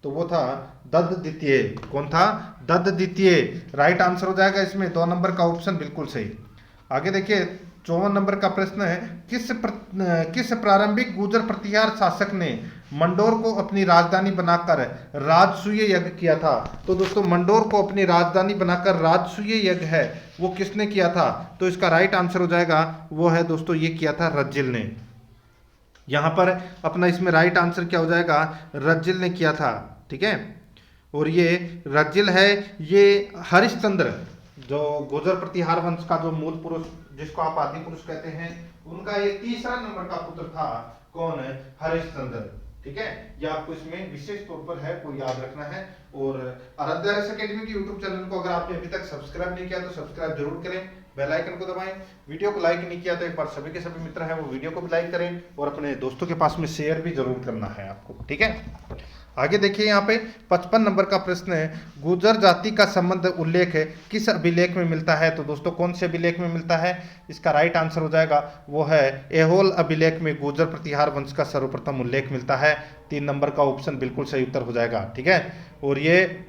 तो वो था दत्त द्वितीय। कौन था? दत्त द्वितीय। राइट आंसर हो जाएगा इसमें 2 नंबर का ऑप्शन बिल्कुल सही। आगे देखिए, 54 नंबर का प्रश्न है, किस प्रारंभिक गुर्जर प्रतिहार शासक ने मंडोर को अपनी राजधानी बनाकर राजसूय यज्ञ किया था? तो दोस्तों मंडोर को अपनी राजधानी बनाकर राजसूय यज्ञ है वो किसने किया था? तो इसका राइट आंसर हो जाएगा वो है दोस्तों, ये किया था रज्जिल ने। यहां पर अपना इसमें राइट आंसर क्या हो जाएगा? रज्जिल ने किया था। ठीक है, और ये रज्जिल है, ये हरिश्चंद्र जो गुर्जर प्रतिहार वंश का जो मूल पुरुष जिसको आप आदि पुरुष कहते हैं, उनका ये तीसरा नंबर का पुत्र था। कौन है? हरिश्चंद्र। ठीक है, ये आपको इसमें विशेष तौर पर है को याद रखना है। और आराध्या रेस एकेडमी की यूट्यूब चैनल को अगर आपने अभी तक सब्सक्राइब नहीं किया तो सब्सक्राइब जरूर करें, बेल आइकन को दबाएं। वीडियो को लाइक नहीं किया तो एक बार सभी के सभी मित्र हैं वो वीडियो को भी लाइक करें और अपने दोस्तों के पास में शेयर भी जरूर करना है आपको। ठीक है, आगे देखिए यहाँ पे 55 नंबर का प्रश्न है, गुर्जर जाति का संबंध उल्लेख है किस अभिलेख में मिलता है? तो दोस्तों कौन से अभिलेख में मिलता है? इसका राइट आंसर हो जाएगा वो है ऐहोल अभिलेख में गुर्जर प्रतिहार वंश का सर्वप्रथम उल्लेख मिलता है। 3 नंबर का ऑप्शन बिल्कुल सही उत्तर हो जाएगा। ठीक है, और ये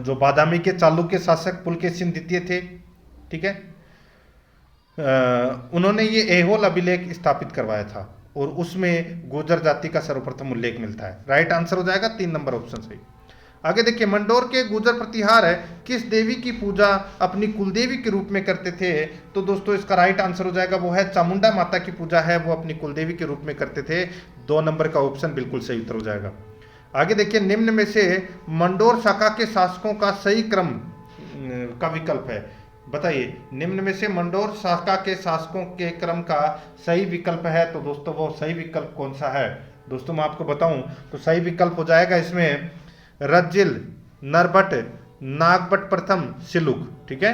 जो बादामी के चालुक्य शासक पुलकेशिन द्वितीय थे, ठीक है, उन्होंने ये ऐहोल अभिलेख स्थापित करवाया था और उसमें गुर्जर जाति का सर्वप्रथम उल्लेख मिलता है। राइट आंसर हो जाएगा 3 नंबर ऑप्शन सही। आगे देखिए, मंडोर के गुर्जर प्रतिहार है किस देवी की पूजा अपनी कुलदेवी के रूप में करते थे? तो दोस्तों इसका राइट आंसर हो जाएगा वो है चामुंडा माता की पूजा है वो अपनी कुलदेवी के रूप में करते थे। 2 नंबर का ऑप्शन बिल्कुल सही उत्तर हो जाएगा। आगे देखिए, निम्न में से मंडोर शाखा के शासकों का सही क्रम का विकल्प है, बताइए। निम्न में से मंडोर शाखा के शासकों के क्रम का सही विकल्प है, तो दोस्तों वो सही विकल्प कौन सा है? दोस्तों मैं आपको बताऊं तो सही विकल्प हो जाएगा इसमें रज्जिल, नरभट्ट, नागभट्ट प्रथम, सिलुक। ठीक है,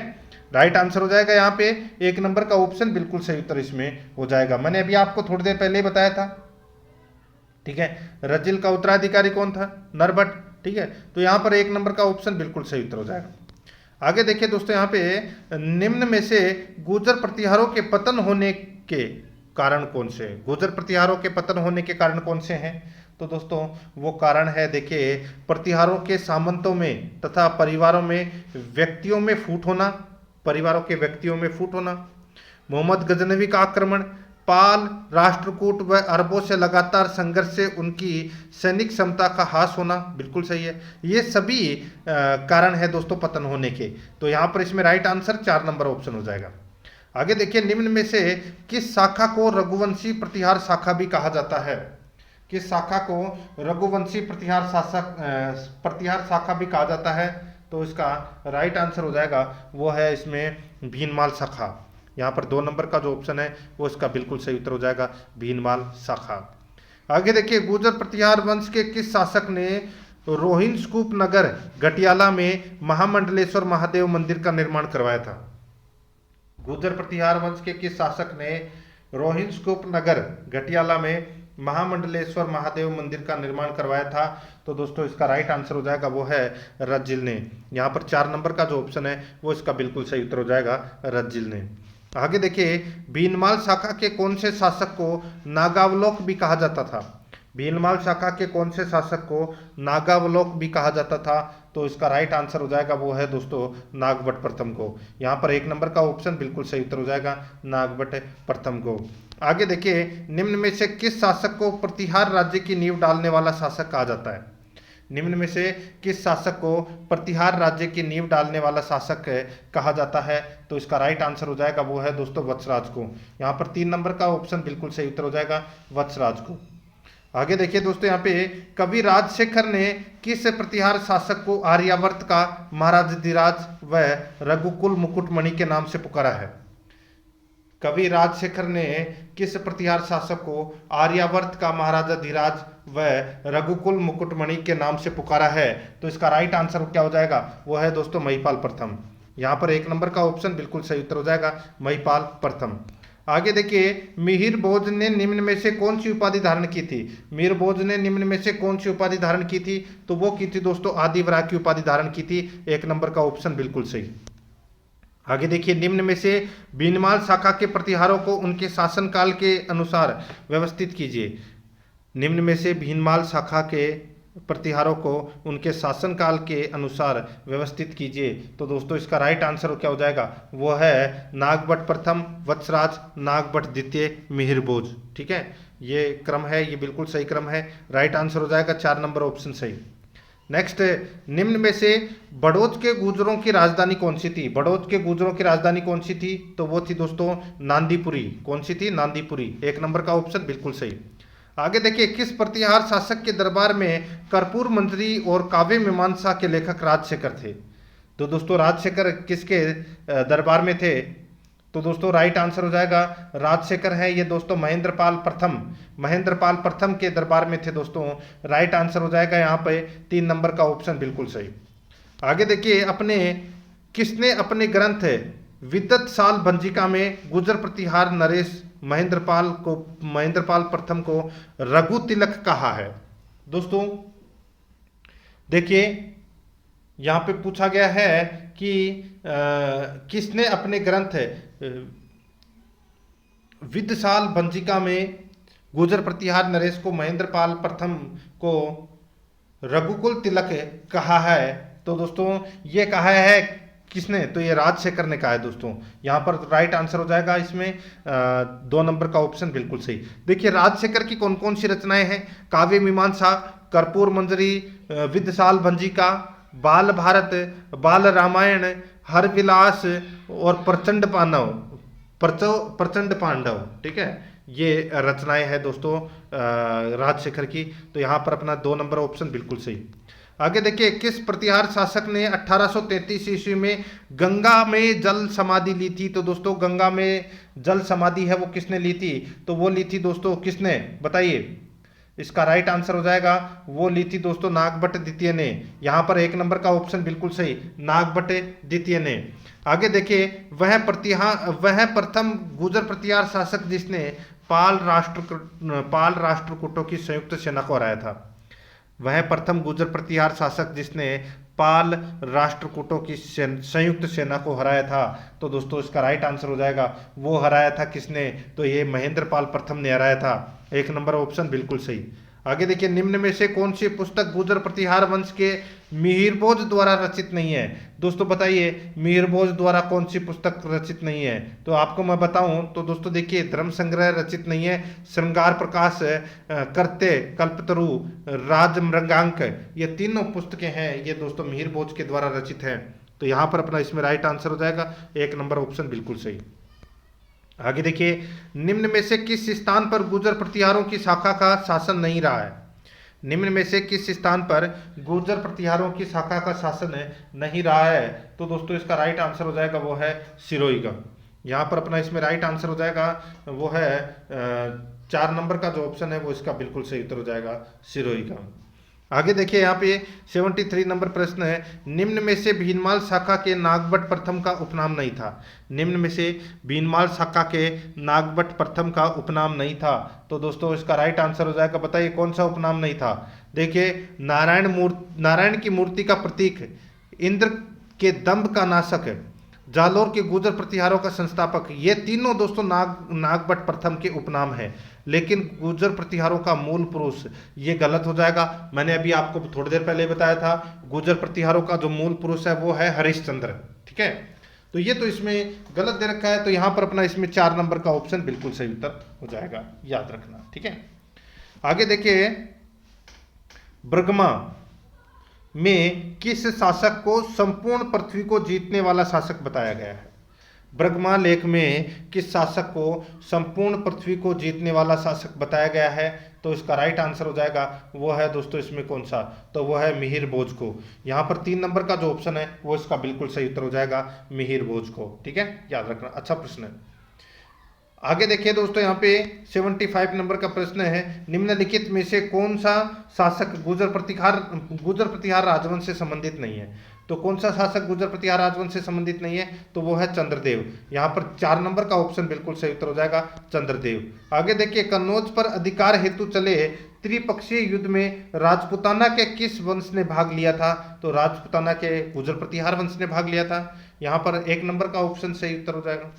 राइट आंसर हो जाएगा यहाँ पे 1 नंबर का ऑप्शन बिल्कुल सही उत्तर इसमें हो जाएगा। मैंने अभी आपको थोड़ी देर पहले ही बताया था। ठीक है, रज्जिल का उत्तराधिकारी कौन था? नरभट्ट। ठीक है, तो यहाँ पर 1 नंबर का ऑप्शन बिल्कुल सही उत्तर हो जाएगा। आगे देखिए दोस्तों, यहाँ पे निम्न में से गुर्जर प्रतिहारों के पतन होने के कारण कौन से? गुर्जर प्रतिहारों के पतन होने के कारण कौन से हैं? तो दोस्तों वो कारण है, देखिए, प्रतिहारों के सामंतों में तथा परिवारों में व्यक्तियों में फूट होना, परिवारों के व्यक्तियों में फूट होना, मोहम्मद गजनवी का आक्रमण, पाल राष्ट्रकूट व अरबों से लगातार संघर्ष से उनकी सैनिक क्षमता का ह्रास होना, बिल्कुल सही है। ये सभी कारण है दोस्तों पतन होने के। तो यहाँ पर इसमें राइट आंसर 4 नंबर ऑप्शन हो जाएगा। आगे देखिए, निम्न में से किस शाखा को रघुवंशी प्रतिहार शाखा भी कहा जाता है? किस शाखा को रघुवंशी प्रतिहार शाखा भी कहा जाता है? तो इसका राइट आंसर हो जाएगा वो है इसमें भीनमाल शाखा। यहाँ पर 2 नंबर का जो ऑप्शन है वो इसका बिल्कुल सही उत्तर हो जाएगा, भीनमाल शाखा। आगे देखिए, गुर्जर प्रतिहार वंश के किस शासक ने रोहिणस्कूप नगर गटियाला में महामंडलेश्वर महादेव मंदिर का निर्माण करवाया था? गुर्जर प्रतिहार वंश के किस शासक ने रोहिणस्कूप नगर गटियाला में महामंडलेश्वर महादेव मंदिर का निर्माण करवाया था? तो दोस्तों इसका राइट आंसर हो जाएगा वो है रज्जिल ने। यहाँ पर 4 नंबर का जो ऑप्शन है वो इसका बिल्कुल सही उत्तर हो जाएगा, रज्जिल ने। आगे देखिए, भीनमाल शाखा के कौन से शासक को नागावलोक भी कहा जाता था? भीनमाल शाखा के कौन से शासक को नागावलोक भी कहा जाता था? तो इसका राइट आंसर हो जाएगा वो है दोस्तों नागभट्ट प्रथम को। यहाँ पर 1 नंबर का ऑप्शन बिल्कुल सही उत्तर हो जाएगा, नागभट्ट प्रथम को। आगे देखिए, निम्न में से किस शासक को प्रतिहार राज्य की नींव डालने वाला शासक कहा जाता है? निम्न में से किस शासक को प्रतिहार राज्य की नींव डालने वाला शासक कहा जाता है? तो इसका राइट आंसर हो जाएगा वो है दोस्तों वत्सराज को। यहाँ पर 3 नंबर का ऑप्शन बिल्कुल सही उत्तर हो जाएगा, वत्सराज को। आगे देखिए दोस्तों, यहाँ पे कवि राजशेखर ने किस प्रतिहार शासक को आर्यावर्त का महाराजाधिराज व रघुकुल मुकुटमणि के नाम से पुकारा है? कवि राजशेखर ने किस प्रतिहार शासक को आर्यावर्त का महाराजाधिराज व रघुकुल मुकुटमणि के नाम से पुकारा है? तो इसका राइट आंसर क्या हो जाएगा वो है दोस्तों महिपाल प्रथम। यहाँ पर 1 नंबर का ऑप्शन बिल्कुल सही उत्तर हो जाएगा, महिपाल प्रथम। आगे देखिए, मिहिर भोज ने निम्न में से कौन सी उपाधि धारण की थी? मिहिर भोज ने निम्न में से कौन सी उपाधि धारण की थी? तो वो की थी दोस्तों आदिवरा की उपाधि धारण की थी। 1 नंबर का ऑप्शन बिल्कुल सही। आगे देखिए, निम्न में से भीनमाल शाखा के प्रतिहारों को उनके शासनकाल के अनुसार व्यवस्थित कीजिए। निम्न में से भीनमाल शाखा के प्रतिहारों को उनके शासनकाल के अनुसार व्यवस्थित कीजिए। तो दोस्तों इसका राइट आंसर क्या हो जाएगा, वो है नागभट्ट प्रथम, वत्सराज, नागभट्ट द्वितीय, मिहिर भोज। ठीक है, ये क्रम है, ये बिल्कुल सही क्रम है। राइट आंसर हो जाएगा 4 नंबर ऑप्शन सही। नेक्स्ट, निम्न में से बड़ौद के गुर्जरों की राजधानी कौन सी थी? बड़ौद के गुर्जरों की राजधानी कौन सी थी? तो वो थी दोस्तों नांदीपुरी। कौन सी थी? नांदीपुरी। 1 नंबर का ऑप्शन बिल्कुल सही। आगे देखिए, किस प्रतिहार शासक के दरबार में कर्पूर मंजरी और काव्य मीमांसा के लेखक राजशेखर थे? तो दोस्तों राजशेखर किसके दरबार में थे? तो दोस्तों राइट आंसर हो जाएगा राजशेखर है ये दोस्तों महेंद्रपाल प्रथम, महेंद्रपाल प्रथम के दरबार में थे दोस्तों। राइट आंसर हो जाएगा यहाँ पे 3 नंबर का ऑप्शन बिल्कुल सही। आगे देखिए, किसने अपने ग्रंथ विद्वत साल भंजिका में गुजर प्रतिहार नरेश महेंद्रपाल प्रथम को रघु तिलक कहा है? दोस्तों देखिए, यहाँ पे पूछा गया है कि किसने अपने ग्रंथ विद्वसाल भंजिका में गुजर प्रतिहार नरेश को महेंद्रपाल प्रथम को रघुकुल तिलक कहा है? तो दोस्तों ये कहा है किसने? तो ये राजशेखर ने कहा है दोस्तों। यहाँ पर राइट आंसर हो जाएगा इसमें 2 नंबर का ऑप्शन बिल्कुल सही। देखिए राजशेखर की कौन कौन सी रचनाएं हैं? काव्य मीमांसा, कर्पूर मंजरी, विद्वसाल भंजिका, बाल भारत, बाल रामायण, हर विलास और प्रचंड पांडव। ठीक है, ये रचनाएं हैं दोस्तों राजशेखर की। तो यहाँ पर अपना 2 नंबर ऑप्शन बिल्कुल सही। आगे देखिए, किस प्रतिहार शासक ने 1833 ईस्वी में गंगा में जल समाधि ली थी? तो दोस्तों गंगा में जल समाधि है वो किसने ली थी? तो वो ली थी दोस्तों किसने, बताइए। इसका राइट आंसर हो जाएगा, वो ली थी दोस्तों नागभट्ट द्वितीय ने। यहाँ पर 1 नंबर का ऑप्शन बिल्कुल सही, नागभट्ट द्वितीय ने। आगे देखिए, वह प्रथम गुर्जर प्रतिहार शासक जिसने पाल राष्ट्रकूटों की संयुक्त सेना को हराया था। वह प्रथम गुर्जर प्रतिहार शासक जिसने पाल राष्ट्रकूटों की संयुक्त सेना को हराया था। तो दोस्तों इसका राइट आंसर हो जाएगा, वो हराया था किसने? तो ये महेंद्रपाल प्रथम ने हराया था। 1 नंबर ऑप्शन बिल्कुल सही। आगे देखिए, निम्न में से कौन सी पुस्तक गुर्जर प्रतिहार वंश के मिहिरभोज द्वारा रचित नहीं है? दोस्तों बताइए, मिहिरभोज द्वारा कौन सी पुस्तक रचित नहीं है? तो आपको मैं बताऊं तो दोस्तों देखिए, धर्म संग्रह रचित नहीं है, श्रृंगार प्रकाश, करते, कल्पतरु, राज मृगांक, ये तीनों पुस्तकें हैं ये दोस्तों मिहिरभोज के द्वारा रचित हैं। तो यहाँ पर अपना इसमें राइट आंसर हो जाएगा 1 नंबर ऑप्शन बिल्कुल सही। आगे देखिए, निम्न में से किस स्थान पर गुर्जर प्रतिहारों की शाखा का शासन नहीं रहा है? निम्न में से किस स्थान पर गुर्जर प्रतिहारों की शाखा का शासन नहीं रहा है? तो दोस्तों इसका राइट आंसर हो जाएगा वो है सिरोहीगढ़। यहाँ पर अपना इसमें राइट आंसर हो जाएगा वो है 4 नंबर का जो ऑप्शन है वो इसका बिल्कुल सही उत्तर हो जाएगा सिरोहीगढ़। आगे देखिए, यहाँ पे 73 नंबर प्रश्न है, निम्न में से भीनमाल शाखा के नागभट्ट प्रथम का उपनाम नहीं था। निम्न में से भीनमाल शाखा के नागभट्ट प्रथम का उपनाम नहीं था। तो दोस्तों इसका राइट आंसर हो जाएगा, बताइए कौन सा उपनाम नहीं था? देखिए, नारायण की मूर्ति का प्रतीक, इंद्र के दंभ का नाशक, जालोर के गुर्जर प्रतिहारों का संस्थापक, ये तीनों दोस्तों नागभट्ट प्रथम के उपनाम है। लेकिन गुर्जर प्रतिहारों का मूल पुरुष ये गलत हो जाएगा। मैंने अभी आपको थोड़ी देर पहले बताया था, गुर्जर प्रतिहारों का जो मूल पुरुष है वो है हरिश्चंद्र। ठीक है, तो ये तो इसमें गलत दे रखा है। तो यहाँ पर अपना इसमें 4 नंबर का ऑप्शन बिल्कुल सही उत्तर हो जाएगा, याद रखना। ठीक है, आगे देखिए, बर्गमा में किस शासक को संपूर्ण पृथ्वी को जीतने वाला शासक बताया गया है? बर्गमा लेख में किस शासक को संपूर्ण पृथ्वी को जीतने वाला शासक बताया गया है? तो इसका राइट आंसर हो जाएगा वो है दोस्तों इसमें कौन सा? तो वो है मिहिर भोज को। यहाँ पर 3 नंबर का जो ऑप्शन है वो इसका बिल्कुल सही उत्तर हो जाएगा मिहिर भोज को। ठीक है, याद रखना, अच्छा प्रश्न है। आगे देखिए दोस्तों, यहाँ पे 75 नंबर का प्रश्न है, निम्नलिखित में से कौन सा शासक गुर्जर प्रतिहार राजवंश से संबंधित नहीं है? तो कौन सा शासक गुर्जर प्रतिहार राजवंश से संबंधित नहीं है? तो वो है चंद्रदेव। यहाँ पर 4 नंबर का ऑप्शन बिल्कुल सही उत्तर हो जाएगा चंद्रदेव। आगे देखिए, कन्नौज पर अधिकार हेतु चले त्रिपक्षीय युद्ध में राजपूताना के किस वंश ने भाग लिया था? तो राजपूताना के गुर्जर प्रतिहार वंश ने भाग लिया था। यहाँ पर 1 नंबर का ऑप्शन सही उत्तर हो जाएगा।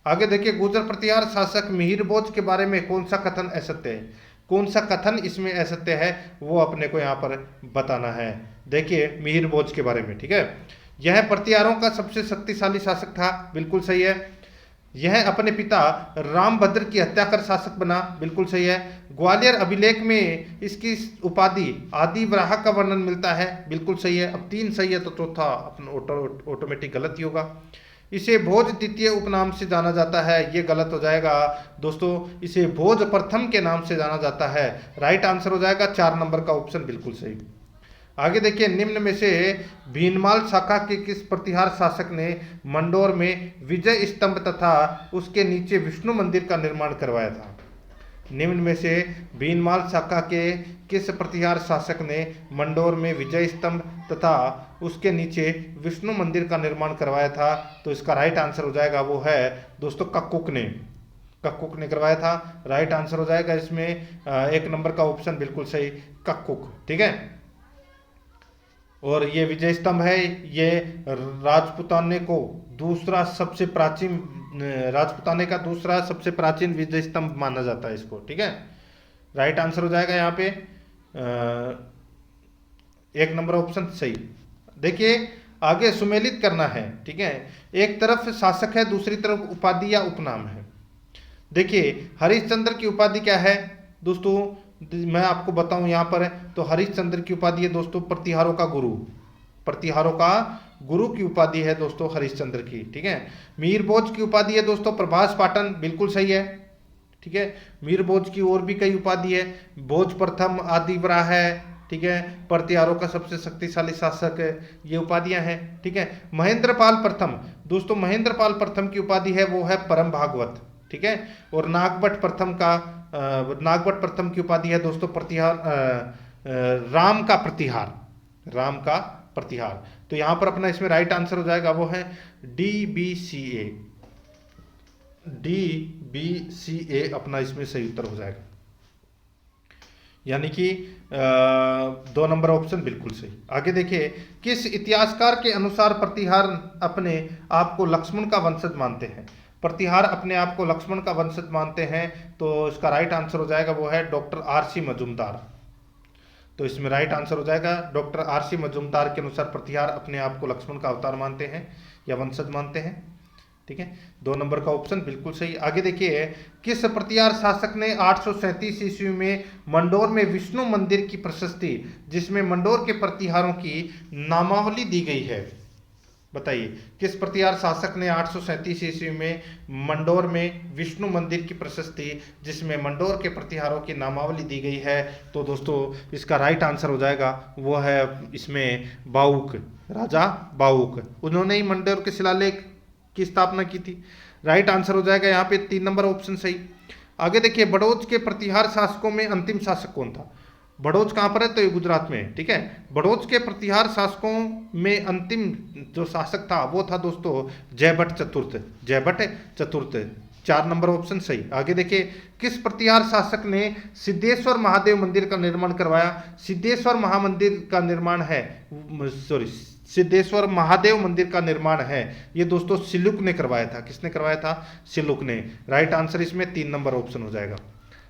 आगे देखिए, गुर्जर प्रतिहार शासक मिहिर भोज के बारे में कौन सा कथन असत्य है? कौन सा कथन इसमें असत्य है वो अपने को यहाँ पर बताना है। देखिए मिहिर भोज के बारे में, ठीक है, यह प्रतिहारों का सबसे शक्तिशाली शासक था, बिल्कुल सही है। यह अपने पिता रामभद्र की हत्या कर शासक बना, बिल्कुल सही है। ग्वालियर अभिलेख में इसकी उपाधि आदि वराह का वर्णन मिलता है, बिल्कुल सही है। अब 3 सही है तो चौथा अपना ऑटोमेटिक गलत ही होगा। इसे भोज द्वितीय उपनाम से जाना जाता है, ये गलत हो जाएगा दोस्तों, इसे भोज प्रथम के नाम से जाना जाता है। राइट आंसर हो जाएगा 4 नंबर का ऑप्शन, बिल्कुल सही। आगे देखिए, निम्न में से भीनमाल शाखा के किस प्रतिहार शासक ने मंडोर में विजय स्तंभ तथा उसके नीचे विष्णु मंदिर का निर्माण करवाया था? निम्न में से भीनमाल शाखा के किस प्रतिहार शासक ने मंडोर में विजय स्तंभ तथा उसके नीचे विष्णु मंदिर का निर्माण करवाया था? तो इसका राइट आंसर हो जाएगा वो है दोस्तों कक्कुक ने, कक्कुक ने करवाया था। राइट आंसर हो जाएगा इसमें 1 नंबर का ऑप्शन, बिल्कुल सही, कक्कुक, ठीक है। और ये विजय स्तंभ है, ये राजपुताने को दूसरा सबसे प्राचीन, राजपुताने का दूसरा सबसे प्राचीन विजय स्तंभ माना जाता है इसको, ठीक है। राइट आंसर हो जाएगा यहाँ पे 1 नंबर ऑप्शन सही। देखिए आगे सुमेलित करना है, ठीक है, एक तरफ शासक है, दूसरी तरफ उपाधि या उपनाम है। देखिए हरिश्चंद्र की उपाधि क्या है दोस्तों, मैं आपको बताऊं यहाँ पर, तो हरिश्चंद्र की उपाधि है दोस्तों प्रतिहारों का गुरु, प्रतिहारों का गुरु की उपाधि है दोस्तों हरिश्चंद्र की, ठीक है। मीर भोज की उपाधि है दोस्तों प्रभास पाटन, बिल्कुल सही है, ठीक है। मीर भोज की और भी कई उपाधि है, भोज प्रथम, आदि वराह है, ठीक है, प्रतिहारों का सबसे शक्तिशाली शासक है, ये उपाधियां हैं, ठीक है। महेंद्रपाल प्रथम, दोस्तों महेंद्रपाल प्रथम की उपाधि है वो है परम भागवत, ठीक है। और नागभट्ट प्रथम का, नागभट्ट प्रथम की उपाधि है दोस्तों प्रतिहार, राम का प्रतिहार, राम का प्रतिहार। तो यहां पर अपना इसमें राइट आंसर हो जाएगा वो है DBCA, DBCA अपना इसमें सही उत्तर हो जाएगा, यानी कि 2 नंबर ऑप्शन बिल्कुल सही। आगे देखिए, किस इतिहासकार के अनुसार प्रतिहार अपने आप को लक्ष्मण का वंशज मानते हैं? प्रतिहार अपने आप को लक्ष्मण का वंशज मानते हैं, तो इसका राइट आंसर हो जाएगा वो है डॉक्टर RC मजूमदार। तो इसमें राइट आंसर हो जाएगा डॉक्टर RC मजूमदार के अनुसार प्रतिहार अपने आप को लक्ष्मण का अवतार मानते हैं या वंशज मानते हैं, ठीक है। 2 नंबर का ऑप्शन बिल्कुल सही। आगे देखिए, किस प्रतिहार शासक ने 837 ईस्वी में मंडोर में विष्णु मंदिर की प्रशस्ति, जिसमें मंडोर के प्रतिहारों की नामावली दी गई है? बताइए, किस प्रतिहार शासक ने 837 ईस्वी में मंडोर में विष्णु मंदिर की प्रशस्ति, जिसमें मंडोर के प्रतिहारों की नामावली दी गई है? तो दोस्तों इसका राइट आंसर हो जाएगा वो है इसमें बाउक, राजा बाउक, उन्होंने ही मंडोर के शिलालेख की स्थापना की थी। राइट आंसर हो जाएगा यहाँ पे 3 नंबर ऑप्शन सही। आगे देखिए, बड़ौज के प्रतिहार शासकों में अंतिम शासक कौन था? बड़ौज कहाँ पर है? तो ये गुजरात में है, ठीक है। बड़ौज के प्रतिहार शासकों में अंतिम जो शासक था वो था दोस्तों जयभट्ट चतुर्थ, जयभट्ट चतुर्थ, 4 नंबर ऑप्शन सही। आगे देखिए, किस प्रतिहार शासक ने सिद्धेश्वर महादेव मंदिर का निर्माण करवाया? सिद्धेश्वर महामंदिर का निर्माण है, सॉरी सिद्धेश्वर महादेव मंदिर का निर्माण है, ये दोस्तों सिलुक ने करवाया था। किसने करवाया था? सिलुक ने। राइट आंसर इसमें 3 नंबर ऑप्शन हो जाएगा।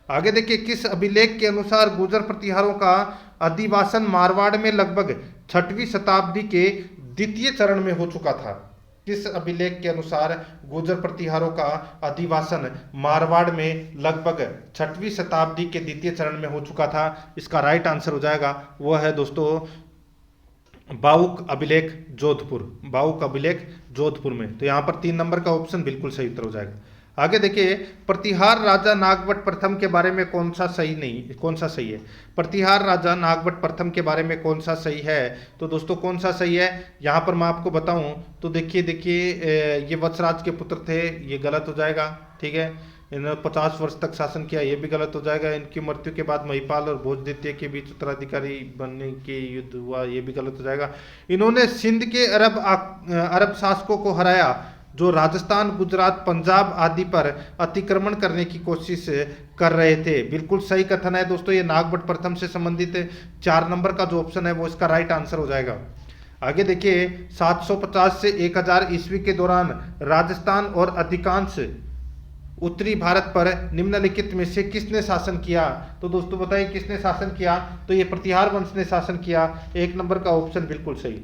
आगे देखिए, किस अभिलेख के अनुसार गुर्जर प्रतिहारों का अधिवासन मारवाड़ में लगभग 6वीं शताब्दी के द्वितीय चरण में हो चुका था? किस अभिलेख के अनुसार गुर्जर प्रतिहारों का अधिवासन मारवाड़ में लगभग 6वीं शताब्दी के द्वितीय चरण में हो चुका था? इसका राइट आंसर हो जाएगा वो है दोस्तों बाउक अभिलेख जोधपुर, बाउक अभिलेख जोधपुर में। तो यहाँ पर 3 नंबर का ऑप्शन बिल्कुल सही उत्तर हो जाएगा। आगे देखिए, प्रतिहार राजा नागभट्ट प्रथम के बारे में कौन सा सही नहीं, कौन सा सही है? प्रतिहार राजा नागभट्ट प्रथम के बारे में कौन सा सही है? तो दोस्तों कौन सा सही है यहाँ पर मैं आपको बताऊं तो देखिए ये वत्सराज के पुत्र थे, ये गलत हो जाएगा, ठीक है। इन्होंने 50 वर्ष तक शासन किया, ये भी गलत हो जाएगा। इनकी मृत्यु के बाद महिपाल और भोज द्वितीय के बीच उत्तराधिकारी बनने के युद्ध हुआ, ये भी गलत हो जाएगा। इन्होंने सिंध के अरब शासकों को हराया जो राजस्थान, गुजरात, पंजाब आदि पर अतिक्रमण करने की कोशिश कर रहे थे। बिल्कुल सही कथन है दोस्तों, ये नागभट्ट प्रथम से संबंधित 4 नंबर का जो ऑप्शन है वो इसका राइट आंसर हो जाएगा। आगे देखिए, 750 से 1000 ईस्वी के दौरान राजस्थान और अधिकांश उत्तरी भारत पर निम्नलिखित में से किसने शासन किया? तो दोस्तों बताइए किसने शासन किया? तो ये प्रतिहार वंश ने शासन किया। एक नंबर का ऑप्शन बिल्कुल सही।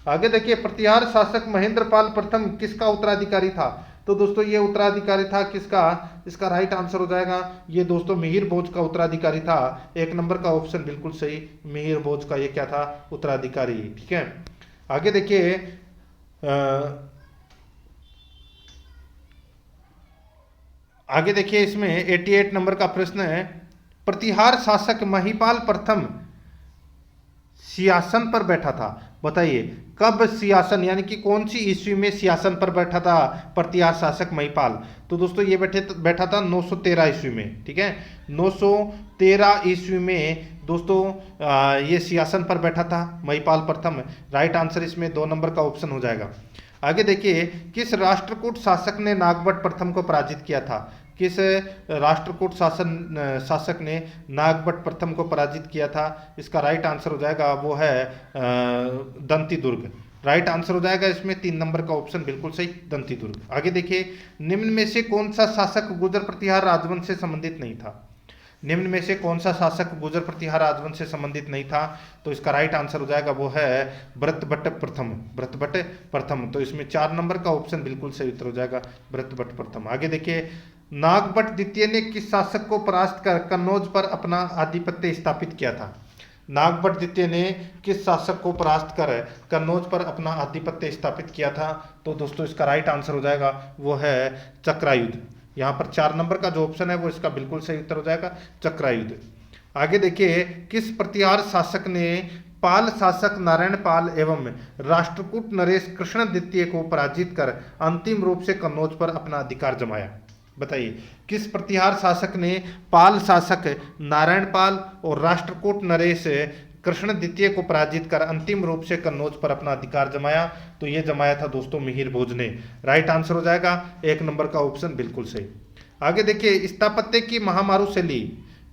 आगे देखिए, प्रतिहार शासक महेंद्रपाल प्रथम किसका उत्तराधिकारी था? तो दोस्तों ये उत्तराधिकारी था किसका? इसका राइट आंसर हो जाएगा ये दोस्तों मिहिर भोज का उत्तराधिकारी था। एक नंबर का ऑप्शन बिल्कुल सही, मिहिर भोज का ये क्या था? उत्तराधिकारी। ठीक है, आगे देखिए इसमें 88 नंबर का प्रश्न है, प्रतिहार शासक महिपाल प्रथम सिंहासन पर बैठा था। बताइए कब सिंहासन यानी कि कौन सी ईस्वी में सिंहासन पर बैठा था प्रतिहार शासक महिपाल? तो दोस्तों ये बैठा था 913 ईस्वी में। ठीक है, 913 ईस्वी में दोस्तों ये सिंहासन पर बैठा था महिपाल प्रथम। राइट आंसर इसमें 2 नंबर का ऑप्शन हो जाएगा। आगे देखिए, किस राष्ट्रकूट शासक ने नागभट्ट प्रथम को पराजित किया था? किस राष्ट्रकूट शासक ने नागभट्ट प्रथम को पराजित किया था? इसका राइट आंसर हो जाएगा वो है दंती दुर्ग। राइट आंसर हो जाएगा इसमें 3 नंबर का ऑप्शन बिल्कुल सही, दंती दुर्ग। आगे देखिए, निम्न में से कौन सा शासक गुर्जर प्रतिहार राजवंश से संबंधित नहीं था? निम्न में से कौन सा शासक गुर्जर प्रतिहार राजवंश से संबंधित नहीं था? तो इसका राइट आंसर हो जाएगा वो है भरतभट्ट प्रथम। भरतभट्ट प्रथम, तो इसमें 4 नंबर का ऑप्शन बिल्कुल सही उत्तर हो जाएगा, भरतभट्ट प्रथम। आगे देखिए, नागभट्ट द्वितीय ने किस शासक को परास्त कर कन्नौज पर अपना आधिपत्य स्थापित किया था? नागभट्ट द्वितीय ने किस शासक को परास्त कर कन्नौज पर अपना आधिपत्य स्थापित किया था? तो दोस्तों इसका राइट आंसर हो जाएगा वो है चक्रायुध। यहाँ पर 4 नंबर का जो ऑप्शन है वो इसका बिल्कुल सही उत्तर हो जाएगा, चक्रायुध। आगे देखिए, किस प्रतिहार शासक ने पाल शासक नारायण पाल एवं राष्ट्रकूट नरेश कृष्ण द्वितीय को पराजित कर अंतिम रूप से कन्नौज पर अपना अधिकार जमाया? बताइए किस प्रतिहार शासक ने पाल शासक नारायण पाल और राष्ट्रकूट नरेश कृष्ण द्वितीय को पराजित कर अंतिम रूप से कन्नौज पर अपना अधिकार जमाया? तो ये जमाया था दोस्तों मिहिर भोज ने। राइट आंसर हो जाएगा 1 नंबर का ऑप्शन बिल्कुल सही। आगे देखिए, स्थापत्य की महामारु शैली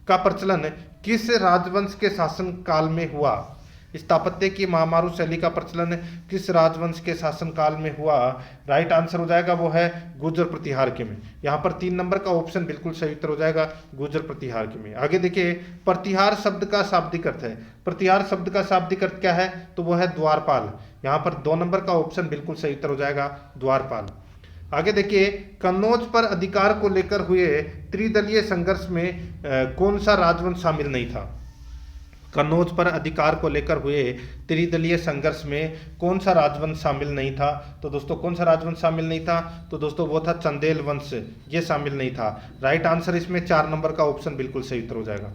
का प्रचलन किस राजवंश के शासन काल में हुआ? स्थापत्य की महामारु शैली का प्रचलन किस राजवंश के शासनकाल में हुआ? राइट आंसर हो जाएगा वो है गुर्जर प्रतिहार के में। यहाँ पर 3 नंबर का ऑप्शन बिल्कुल सही उत्तर हो जाएगा, गुर्जर प्रतिहार के में। आगे देखिए, प्रतिहार शब्द का शाब्दिक अर्थ है। प्रतिहार शब्द का शाब्दिक अर्थ क्या है? तो वो है द्वारपाल। यहाँ पर 2 नंबर का ऑप्शन बिल्कुल सही उत्तर हो जाएगा, द्वारपाल। आगे देखिए, कन्नौज पर अधिकार को लेकर हुए त्रिदलीय संघर्ष में कौन सा राजवंश शामिल नहीं था? कन्नौज पर अधिकार को लेकर हुए त्रिदलीय संघर्ष में कौन सा राजवंश शामिल नहीं था? तो दोस्तों कौन सा राजवंश शामिल नहीं था? तो दोस्तों वो था चंदेल वंश, ये शामिल नहीं था। राइट आंसर इसमें 4 नंबर का ऑप्शन बिल्कुल सही उत्तर हो जाएगा।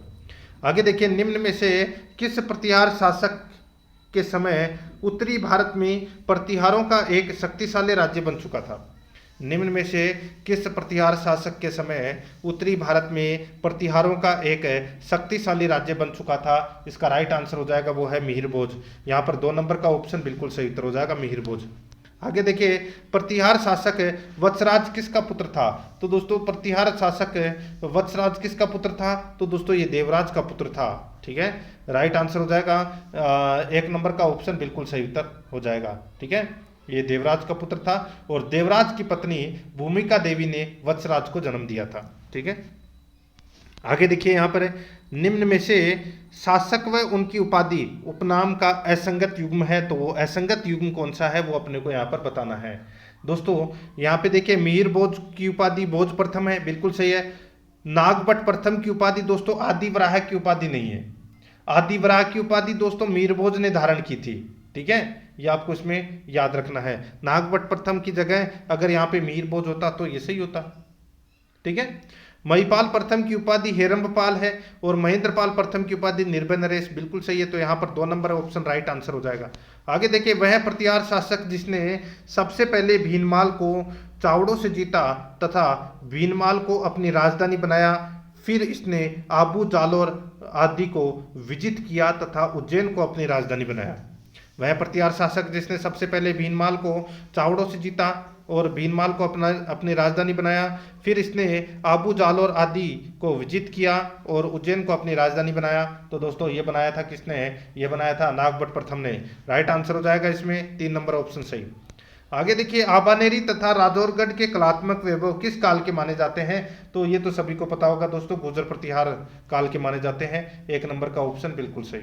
आगे देखिए, निम्न में से किस प्रतिहार शासक के समय उत्तरी भारत में प्रतिहारों का एक शक्तिशाली राज्य बन चुका था? निम्न में से किस प्रतिहार शासक के समय उत्तरी भारत में प्रतिहारों का एक शक्तिशाली राज्य बन चुका था? इसका राइट आंसर हो जाएगा वो है मिहिर भोज। यहाँ पर 2 नंबर का ऑप्शन बिल्कुल सही उत्तर हो जाएगा, मिहिर भोज। आगे देखिए, प्रतिहार शासक वत्सराज किसका पुत्र था? तो दोस्तों प्रतिहार शासक वत्सराज किसका पुत्र था? तो दोस्तों ये देवराज का पुत्र था। ठीक है, राइट आंसर हो जाएगा 1 नंबर का ऑप्शन बिल्कुल सही उत्तर हो जाएगा। ठीक है, ये देवराज का पुत्र था और देवराज की पत्नी भूमिका देवी ने वत्सराज को जन्म दिया था। ठीक है, आगे देखिए, यहाँ पर निम्न में से शासक व उनकी उपाधि उपनाम का असंगत युग्म है, तो वो असंगत युग्म कौन सा है वो अपने को यहाँ पर बताना है। दोस्तों यहाँ पे देखिए, मिहिर भोज की उपाधि भोज प्रथम है, बिल्कुल सही है। नागभट्ट प्रथम की उपाधि दोस्तों आदिवराह की उपाधि नहीं है। आदिवराह की उपाधि दोस्तों मिहिर भोज ने धारण की थी। ठीक है, ये आपको इसमें याद रखना है। नागभट्ट प्रथम की जगह अगर यहाँ पे मिहिर भोज होता तो ये सही होता। ठीक है, महिपाल प्रथम की उपाधि हेरंबपाल है और महेंद्रपाल प्रथम की उपाधि निर्भय नरेश, बिल्कुल सही है। तो यहाँ पर 2 नंबर ऑप्शन राइट आंसर हो जाएगा। आगे देखिए, वह प्रतिहार शासक जिसने सबसे पहले भीनमाल को चावड़ों से जीता तथा भीनमाल को अपनी राजधानी बनाया, फिर इसने आबू जालोर आदि को विजित किया तथा उज्जैन को अपनी राजधानी बनाया। वह प्रतिहार शासक जिसने सबसे पहले भीनमाल को चावड़ों से जीता और भीनमाल को अपनी राजधानी बनाया, फिर इसने आबू जालोर आदि को विजित किया और उज्जैन को अपनी राजधानी बनाया। तो दोस्तों ये बनाया था किसने? ये बनाया था नागभट्ट प्रथम ने। राइट आंसर हो जाएगा इसमें 3 नंबर ऑप्शन सही। आगे देखिए, आबानेरी तथा राजौरगढ़ के कलात्मक वैभव किस काल के माने जाते हैं? तो ये तो सभी को पता होगा दोस्तों, गुर्जर प्रतिहार काल के माने जाते हैं। एक नंबर का ऑप्शन बिल्कुल सही।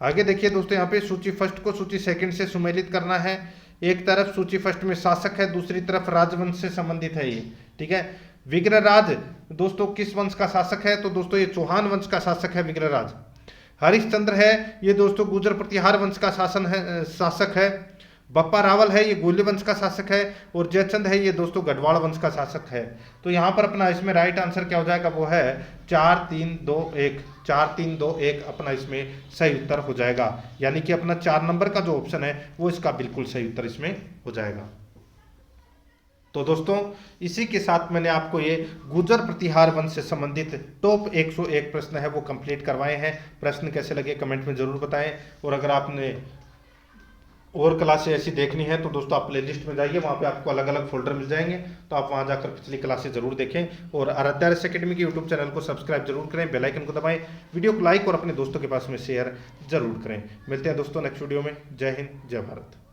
आगे देखिए दोस्तों, यहाँ पे सूची फर्स्ट को सूची सेकंड से सुमेलित करना है। एक तरफ सूची फर्स्ट में शासक है, दूसरी तरफ राजवंश से संबंधित है ये, ठीक है। विग्रहराज दोस्तों किस वंश का शासक है? तो दोस्तों ये चौहान वंश का शासक है विग्रहराज। हरिश्चंद्र है ये दोस्तों गुर्जर प्रतिहार वंश का शासक है। बप्पा रावल है ये गोली वंश का शासक है। और जयचंद है ये दोस्तों गढ़वाल वंश का शासक है। तो यहाँ पर अपना इसमें राइट आंसर क्या हो जाएगा? वो है 4 3 2 1। 4 3 2 1 अपना इसमें सही उत्तर हो जाएगा। यानी कि अपना 4 नंबर का जो ऑप्शन है वो इसका बिल्कुल सही उत्तर इसमें हो जाएगा। तो दोस्तों इसी के साथ मैंने आपको ये गुर्जर प्रतिहार वंश से संबंधित टॉप 101 प्रश्न है वो कंप्लीट करवाए हैं। प्रश्न कैसे लगे कमेंट में जरूर बताएं। और अगर आपने और क्लासें ऐसी देखनी है तो दोस्तों आप प्लेलिस्ट में जाइए, वहाँ पे आपको अलग अलग फोल्डर मिल जाएंगे, तो आप वहाँ जाकर पिछली क्लासें जरूर देखें। और आराध्या अकेडमी के यूट्यूब चैनल को सब्सक्राइब जरूर करें, बेल आइकन को दबाएं, वीडियो को लाइक और अपने दोस्तों के पास में शेयर जरूर करें। मिलते हैं दोस्तों नेक्स्ट वीडियो में। जय हिंद, जय भारत।